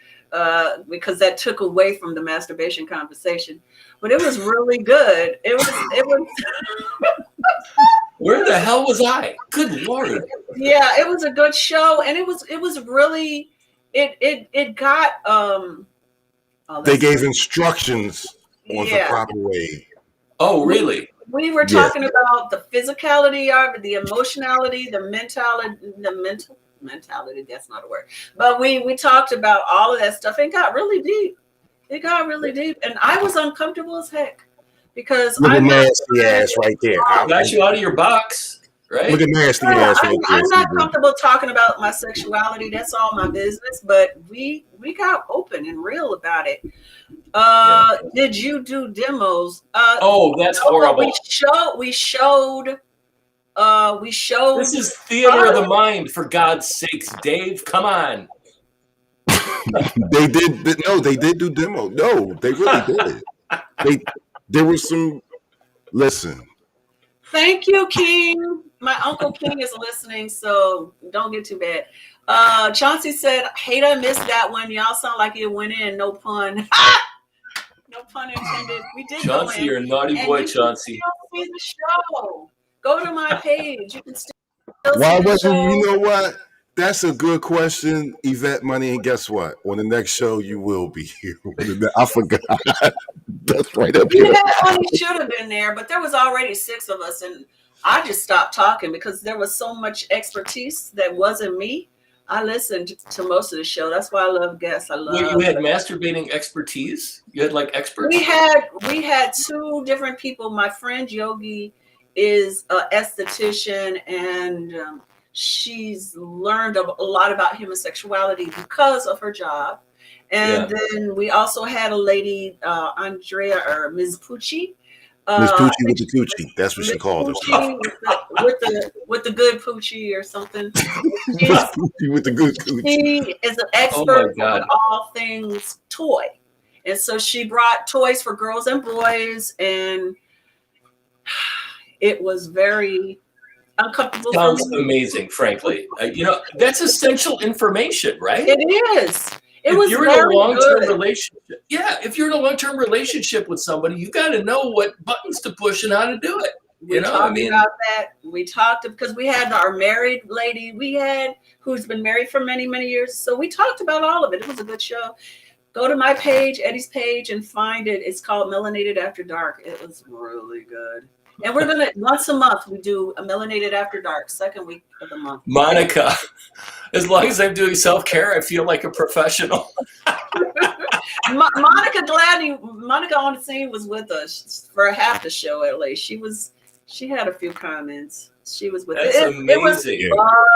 because that took away from the masturbation conversation. But it was really good. It was. Where the hell was I? Good Lord. Yeah, it was a good show, and it was really it got They gave instructions on the proper way. Oh, really? We were talking about the physicality of it, the emotionality, the mentality, that's not a word. But we talked about all of that stuff. It got really deep. It got really deep. And I was uncomfortable as heck because Look at nasty ass right there. Got you out of your box, right? Look at nasty ass right there. I'm not comfortable talking about my sexuality. That's all my business. But we got open and real about it. Did you do demos? Oh, that's horrible. We showed. This is theater of the mind, for God's sakes, Dave. Come on. They did do demo. No, they really did. There was some. Listen. Thank you, King. My Uncle King is listening, so don't get too bad. Chauncey said, hate I missed that one. Y'all sound like it went in. No pun. No pun intended. We did Chauncey, go in. you're a naughty boy, Chauncey. You can still see the show. Go to my page. You can still Why see the wasn't show. you know what? That's a good question, Yvette Money. And guess what? On the next show, you will be here. I forgot. That's right up here. Yvette Money should have been there, but there was already 6 of us, and I just stopped talking because there was so much expertise that wasn't me. I listened to most of the show. That's why I love guests. You had masturbating expertise? You had like experts? We had 2 different people. My friend Yogi is an esthetician, and she's learned a lot about human sexuality because of her job. And then we also had a lady, Andrea or Ms. Pucci. Miss Poochie with the coochie. That's what she called herself. With the good Poochie or something. Miss Poochie with the good coochie. She is an expert on all things toy. And so she brought toys for girls and boys, and it was very uncomfortable. Sounds amazing, frankly. That's essential information, right? It is. If you're in a long-term relationship, if you're in a long-term relationship with somebody, you got to know what buttons to push and how to do it. We talked about that. We talked because we had our married lady who's been married for many, many years. So we talked about all of it. It was a good show. Go to my page, Eddie's page, and find it. It's called Melanated After Dark. It was really good. And we're going to, once a month, we do a Melanated After Dark, second week of the month. Monica, as long as I'm doing self-care, I feel like a professional. Monica on the scene was with us for half the show at least. She had a few comments. She was with us. It was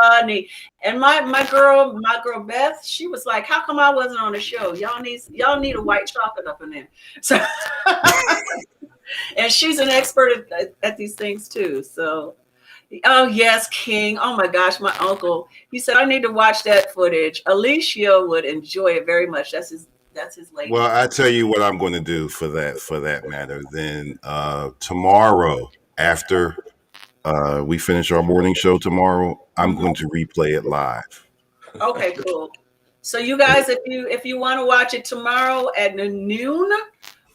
funny. And my girl Beth, she was like, how come I wasn't on the show? Y'all need a white chocolate up in there. So And she's an expert at these things too. So, oh yes, King. Oh my gosh, my uncle. He said I need to watch that footage. Alicia would enjoy it very much. That's his lady. Well, I tell you what I'm going to do for that matter. Then tomorrow, after we finish our morning show tomorrow, I'm going to replay it live. Okay, cool. So you guys, if you want to watch it tomorrow at noon,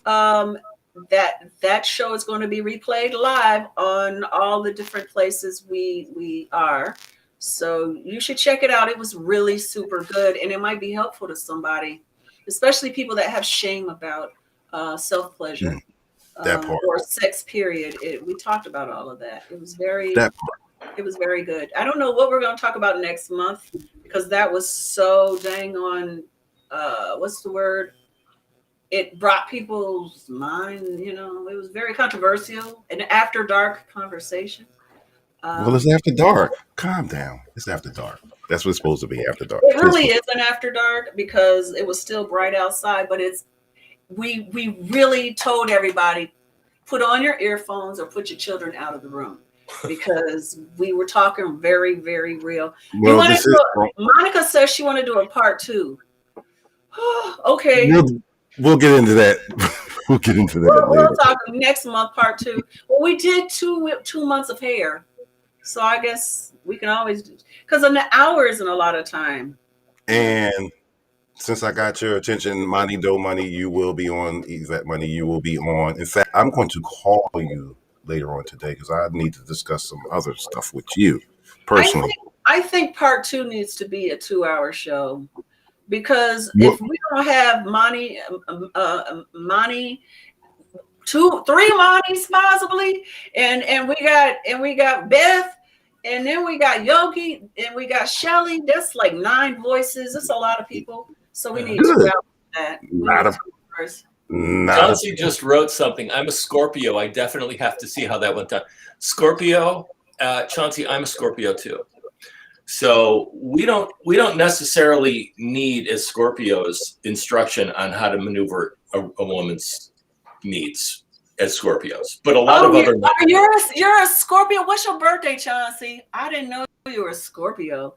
that show is going to be replayed live on all the different places we are. So you should check it out. It was really super good, and it might be helpful to somebody, especially people that have shame about self-pleasure or sex, period. We talked about all of that. It was very good. I don't know what we're going to talk about next month because that was so dang on, what's the word? It brought people's mind, it was very controversial, an after dark conversation. Well, it's after dark. Calm down. It's after dark. That's what it's supposed to be, after dark. It really is an after dark because it was still bright outside, but we really told everybody, put on your earphones or put your children out of the room because we were talking very, very real. Well, Monica says she want to do a part 2. Okay. We'll get into that. We'll get into that later. We'll talk next month, part 2. Well, we did 2 months of hair. So I guess we can always do, because an hour isn't a lot of time. And since I got your attention, Money Do Money, you will be on. Yvette Money, you will be on. In fact, I'm going to call you later on today because I need to discuss some other stuff with you personally. I think part 2 needs to be a 2-hour show because if we don't have Money, 3 Monis possibly, and we got Beth, and then we got Yogi, and we got Shelly. That's like 9 voices. That's a lot of people. So we need 2 hours for that. Chauncey just wrote something. I'm a Scorpio. I definitely have to see how that went down. Scorpio, Chauncey, I'm a Scorpio too. So we don't necessarily need as Scorpios instruction on how to maneuver a woman's needs as Scorpios, but a lot of other men. You're a Scorpio. What's your birthday, Chauncey? I didn't know you were a Scorpio.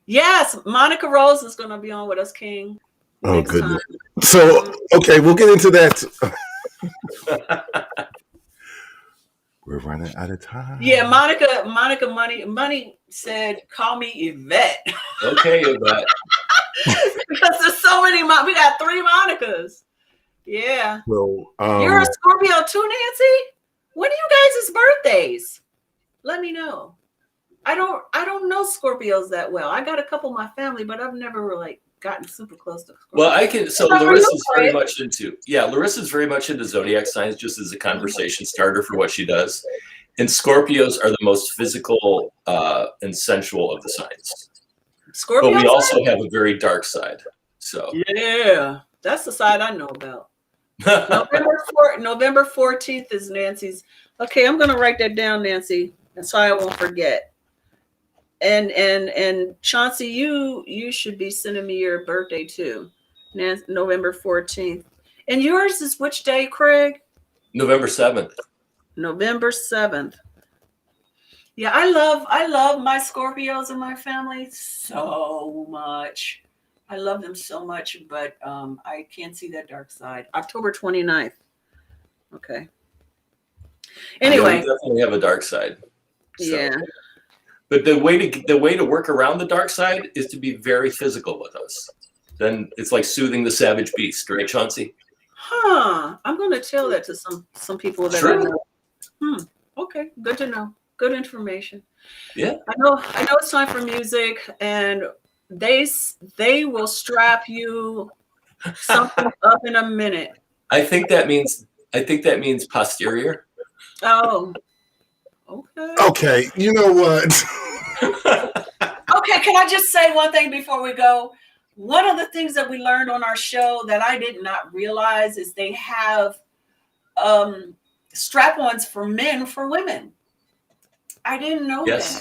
Yes, Monica Rose is going to be on with us, King. Oh, goodness. So, okay, we'll get into that. We're running out of time. Yeah, Monica Money said, call me Yvette. Okay, Yvette. Because there's so many, we got 3 Monicas. Yeah. So, you're a Scorpio too, Nancy? When are you guys' birthdays? Let me know. I don't know Scorpios that well. I got a couple of my family, but I've never gotten super close to Scorpio. Well, I can. So Larissa's very much into. Yeah, Larissa's very much into zodiac signs, just as a conversation starter for what she does. And Scorpios are the most physical and sensual of the signs. Scorpio. But we also have a very dark side. So yeah, that's the side I know about. November 14th is Nancy's. Okay, I'm gonna write that down, Nancy, and so I won't forget. And Chauncey, you should be sending me your birthday too, November 14th. And yours is which day, Craig? November 7th. November 7th. Yeah, I love my Scorpios in my family so much. I love them so much, but I can't see that dark side. October 29th. Okay. Anyway, yeah, we definitely have a dark side. So. Yeah. But the way to work around the dark side is to be very physical with us. Then it's like soothing the savage beast, right, Chauncey? Huh. I'm going to tell that to some people that I know. Okay. Good to know. Good information. Yeah. I know it's time for music, and they will strap you something up in a minute. I think that means posterior. Oh. Okay. Okay. You know what? Okay. Can I just say one thing before we go? One of the things that we learned on our show that I did not realize is they have strap-ons for men for women. I didn't know that.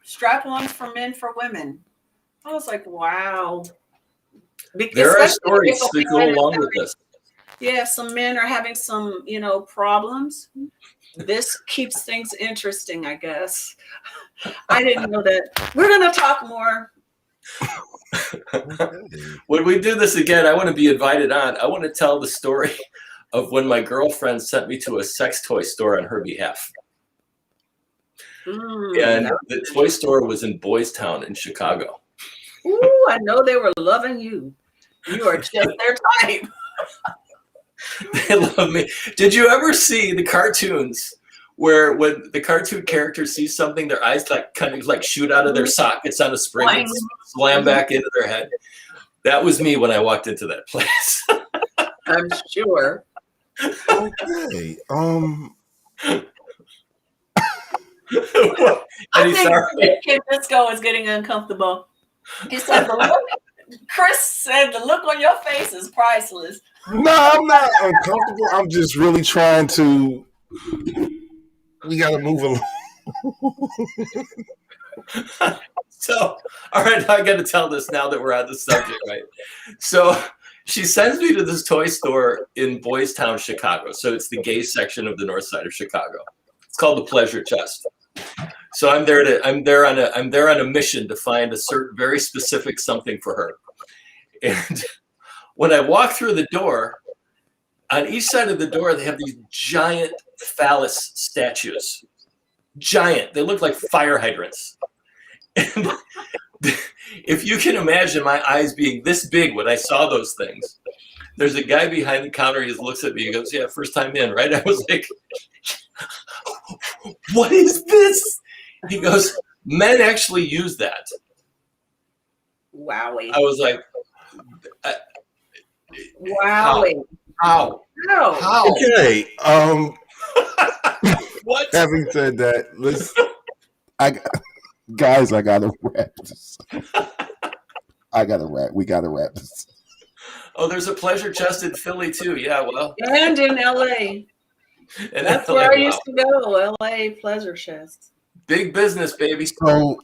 Strap-ons for men for women. I was like, wow. There are stories that go along with this. Yeah, some men are having some, problems. This keeps things interesting, I guess. I didn't know that. We're going to talk more. When we do this again, I want to be invited on. I want to tell the story of when my girlfriend sent me to a sex toy store on her behalf. And the toy store was in Boys Town in Chicago. Ooh, I know they were loving you. You are just their type. They love me. Did you ever see the cartoons where when the cartoon character sees something, their eyes kind of shoot out of their sockets on a spring and slam back into their head? That was me when I walked into that place. I'm sure. Okay. I think Kid Disco is getting uncomfortable. He said, Chris said, the look on your face is priceless. No, I'm not uncomfortable. I'm just really trying to. We got to move along. So, all right, I got to tell this now that we're on the subject, right? So, she sends me to this toy store in Boys Town, Chicago. So it's the gay section of the north side of Chicago. It's called the Pleasure Chest. So I'm there on a mission to find a certain very specific something for her. And when I walk through the door, on each side of the door they have these giant phallus statues. Giant. They look like fire hydrants. And if you can imagine my eyes being this big when I saw those things, there's a guy behind the counter. He just looks at me and goes, "Yeah, first time in, right?" I was like, "What is this?" He goes, "Men actually use that." Wowie. I was like, wowie. How? Okay. What? Having said that, guys, I gotta wrap this. We gotta wrap this. Oh, there's a Pleasure Chest in Philly too. Yeah, well. And in LA. And that's where I used to go. LA Pleasure Chest. Big business, baby. So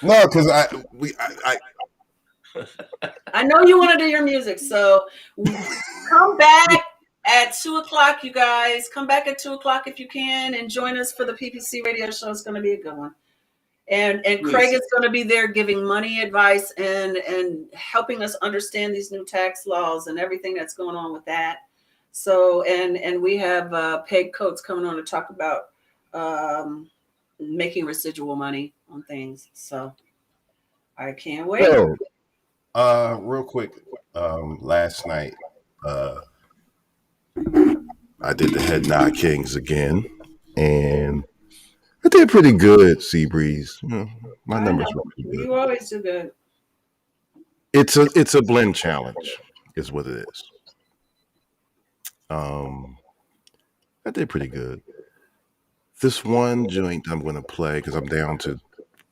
no, because I know you want to do your music, so come back at 2:00, you guys. Come back at 2:00 if you can, and join us for the PPC radio show. It's going to be a good one. And Craig is going to be there giving money advice and helping us understand these new tax laws and everything that's going on with that. So and we have Peg Coates coming on to talk about making residual money on things. So I can't wait. Real quick, last night I did the Head Nod Kings again, and I did pretty good. Seabreeze, my numbers were pretty good. You always do good. It's a blend challenge, is what it is. I did pretty good. This one joint I'm going to play because I'm down to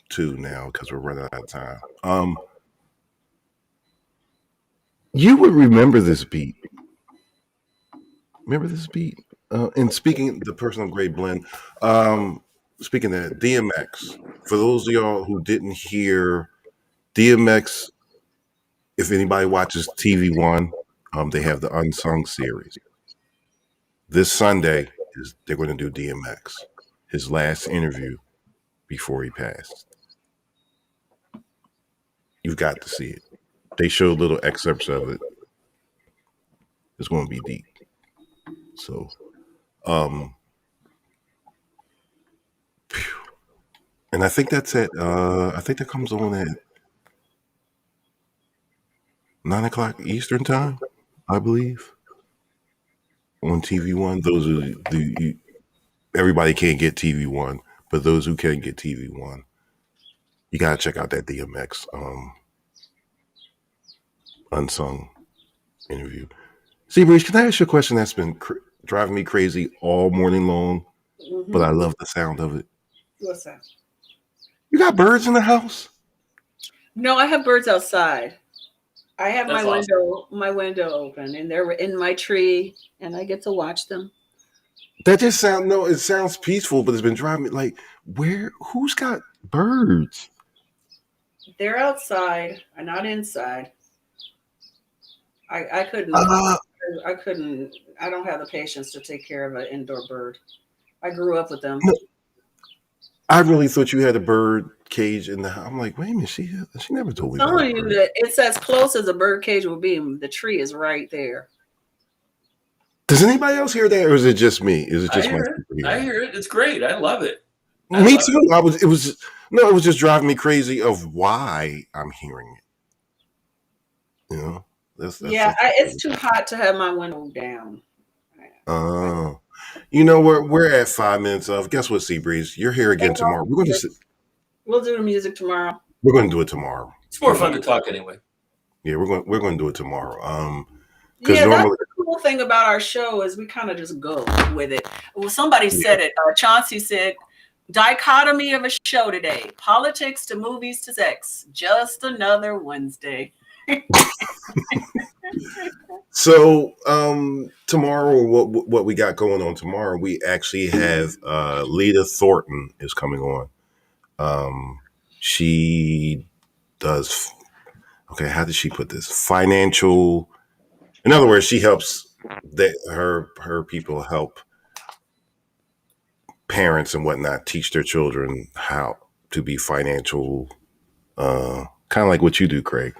2 now because we're running out of time. You would remember this beat. Remember this beat? And speaking the personal grade blend, speaking of DMX, for those of y'all who didn't hear DMX, if anybody watches TV One, they have the Unsung series. This Sunday they're going to do DMX, his last interview before he passed. You've got to see it. They showed little excerpts of it. It's going to be deep. So, and I think that's it. I think that comes on at 9:00 Eastern time, I believe, on TV One. Those who everybody can't get TV One, but those who can get TV One, you gotta check out that DMX Unsung interview. Seabreeze, can I ask you a question that's been driving me crazy all morning long, but I love the sound of it? What's that? You got birds in the house? No, I have birds outside. I have That's my window open, and they're in my tree, and I get to watch them. That just it sounds peaceful, but it's been driving me like, who's got birds? They're outside, and not inside. I couldn't. Uh, I couldn't. I don't have the patience to take care of an indoor bird. I grew up with them. No, I really thought you had a bird cage in the house. I'm like, wait a minute, she never told me I'm about a telling you bird. that it's as close as a bird cage will be. The tree is right there. Does anybody else hear that, or is it just me? Is it just I my hear it. I hear it. It's great. I love it. Me too. It was just driving me crazy of why I'm hearing it. You know, it's too hot to have my window down. Oh, you know, we're at 5 minutes of. Guess what, Seabreeze? You're here again tomorrow. We'll do the music tomorrow. We're going to do it tomorrow. It's more fun to talk anyway. Yeah, we're going to do it tomorrow. Yeah, that's the cool thing about our show is we kind of just go with it. Well, somebody said it. Chauncey said, dichotomy of a show today. Politics to movies to sex. Just another Wednesday. So tomorrow, what we got going on tomorrow, we actually have Lita Thornton is coming on. She does, okay, how did she put this? Financial, in other words, she helps her people help parents and whatnot teach their children how to be financial, kind of like what you do, Craig.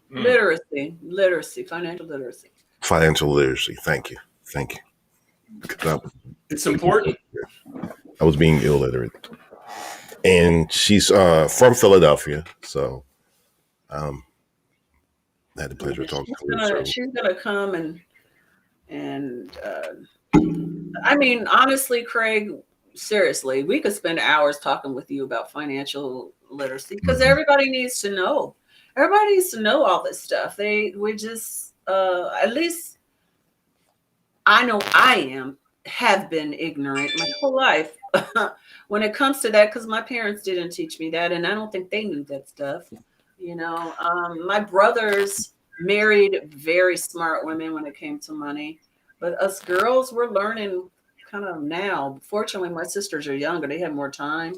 Literacy, financial literacy. Financial literacy. Thank you. It's important. I was being illiterate. And she's from Philadelphia, so I had the pleasure of talking to her. She's gonna come and I mean, honestly, Craig, seriously, we could spend hours talking with you about financial literacy because everybody needs to know. Everybody needs to know all this stuff. We just at least I know I have been ignorant my whole life when it comes to that because my parents didn't teach me that, and I don't think they knew that stuff. You know, my brothers married very smart women when it came to money, but us girls were learning kind of now. Fortunately, my sisters are younger; they have more time.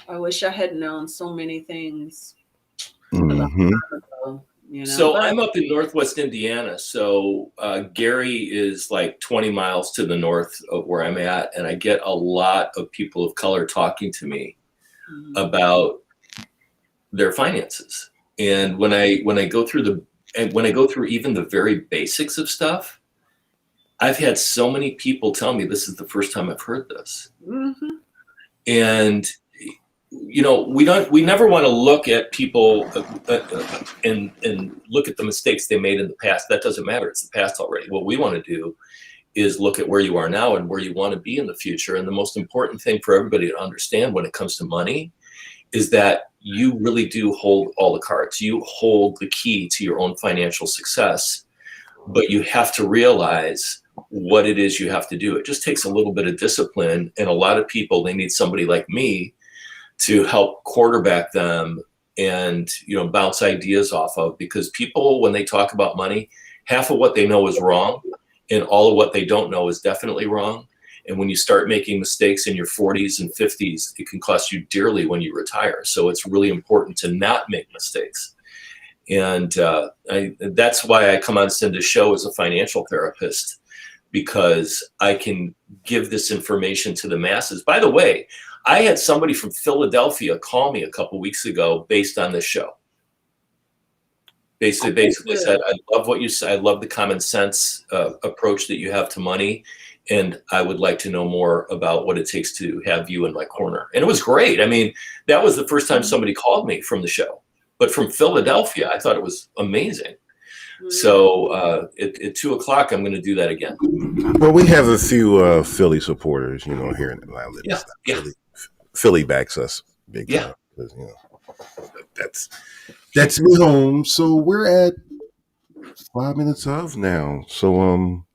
I wish I had known so many things. You know? So I'm up in Northwest Indiana. So Gary is like 20 miles to the north of where I'm at, and I get a lot of people of color talking to me about their finances. And when I go through even the very basics of stuff, I've had so many people tell me this is the first time I've heard this. And you know, we never want to look at people and look at the mistakes they made in the past. That doesn't matter. It's the past already. What we want to do is look at where you are now and where you want to be in the future. And the most important thing for everybody to understand when it comes to money is that you really do hold all the cards. You hold the key to your own financial success, but you have to realize what it is you have to do. It just takes a little bit of discipline. And a lot of people, they need somebody like me to help quarterback them and, you know, bounce ideas off of, because people, when they talk about money, half of what they know is wrong and all of what they don't know is definitely wrong. And when you start making mistakes in your 40s and 50s, it can cost you dearly when you retire. So it's really important to not make mistakes. And that's why I come on Cinda's show as a financial therapist, because I can give this information to the masses. By the way, I had somebody from Philadelphia call me a couple weeks ago based on this show. Basically said, I love what you said. I love the common sense approach that you have to money. And I would like to know more about what it takes to have you in my corner. And it was great. I mean, that was the first time somebody called me from the show. But from Philadelphia, I thought it was amazing. So at 2:00, I'm going to do that again. Well, we have a few Philly supporters, you know, here in Atlanta. Yeah. Philly backs us big time. You know, that's me home. So we're at 5 minutes of now. So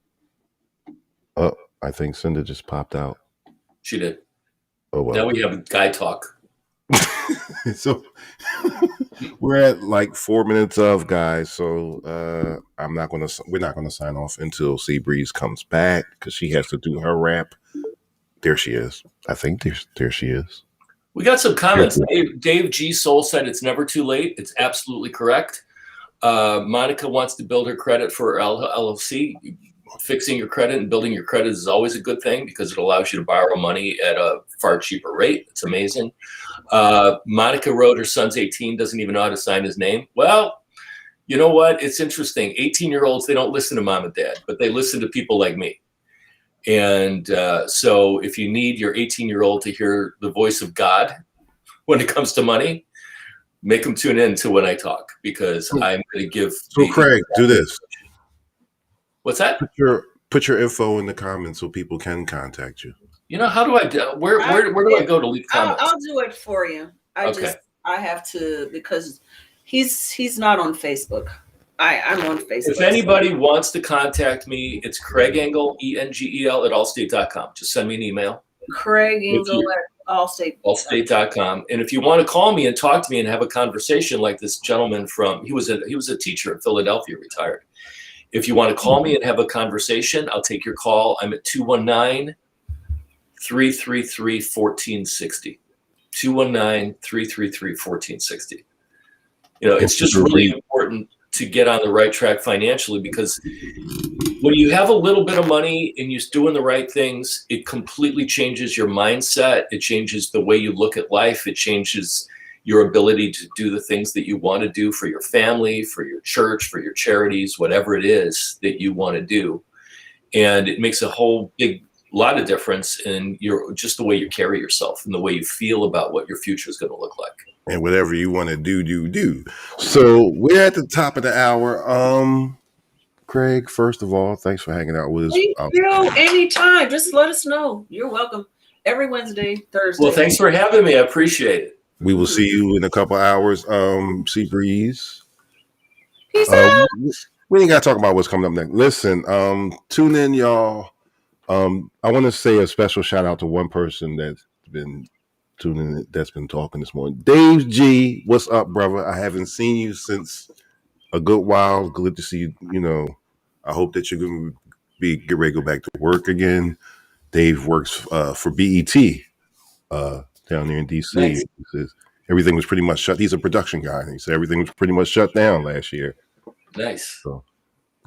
I think Cinda just popped out. She did. Oh well. Now we have guy talk. So we're at like 4 minutes of, guys. So we're not gonna sign off until Seabreeze comes back because she has to do her rap. There she is. I think there she is. We got some comments. Dave G. Soul said it's never too late. It's absolutely correct. Monica wants to build her credit for her LLC. Fixing your credit and building your credit is always a good thing because it allows you to borrow money at a far cheaper rate. It's amazing. Monica wrote her son's 18, doesn't even know how to sign his name. Well, you know what? It's interesting. 18-year-olds, they don't listen to mom and dad, but they listen to people like me. And so if you need your 18-year-old to hear the voice of God when it comes to money, make them tune in to when I talk, because I'm going to give. So Craig, do this. What's that? Put your info in the comments so people can contact you. You know, how do I do? Where do I go to leave comments? I'll do it for you. I have to, because he's not on Facebook. I'm on Facebook. If anybody wants to contact me, it's Craig Engel, ENGEL at allstate.com. Just send me an email. Craig Engel at allstate.com. And if you want to call me and talk to me and have a conversation like this gentleman he was a teacher in Philadelphia, retired. If you want to call me and have a conversation, I'll take your call. I'm at 219-333-1460. 219-333-1460. You know, it's just really important to get on the right track financially, because when you have a little bit of money and you're doing the right things, it completely changes your mindset. It changes the way you look at life. It changes your ability to do the things that you want to do for your family, for your church, for your charities, whatever it is that you want to do. And it makes a whole big lot of difference in just the way you carry yourself and the way you feel about what your future is going to look like. And whatever you want to do. So we're at the top of the hour. Craig, first of all, thanks for hanging out with us. Thank you. Anytime. Just let us know. You're welcome. Every Wednesday, Thursday. Well, thanks for having me. I appreciate it. We will see you in a couple hours. Sea Breeze. Peace out. We ain't got to talk about what's coming up next. Listen, tune in, y'all. I want to say a special shout out to one person that's been tuning in, that's been talking this morning. Dave G, what's up, brother? I haven't seen you since a good while. Good to see you. You know, I hope that you're going to get ready to go back to work again. Dave works for BET down there in DC. Nice. He says everything was pretty much shut. He's a production guy, and he said everything was pretty much shut down last year. Nice. So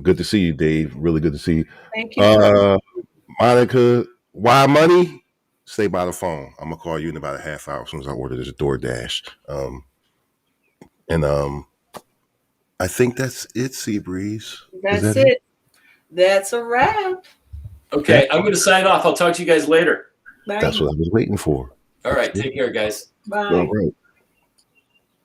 good to see you, Dave. Really good to see you. Thank you. Monica, why money? Stay by the phone. I'm gonna call you in about a half hour as soon as I order this DoorDash. I think that's it, Sea Breeze. That's it. That's a wrap. Okay, I'm going to sign off. I'll talk to you guys later. Bye. That's what I was waiting for. All right, take care, guys. Bye. All right.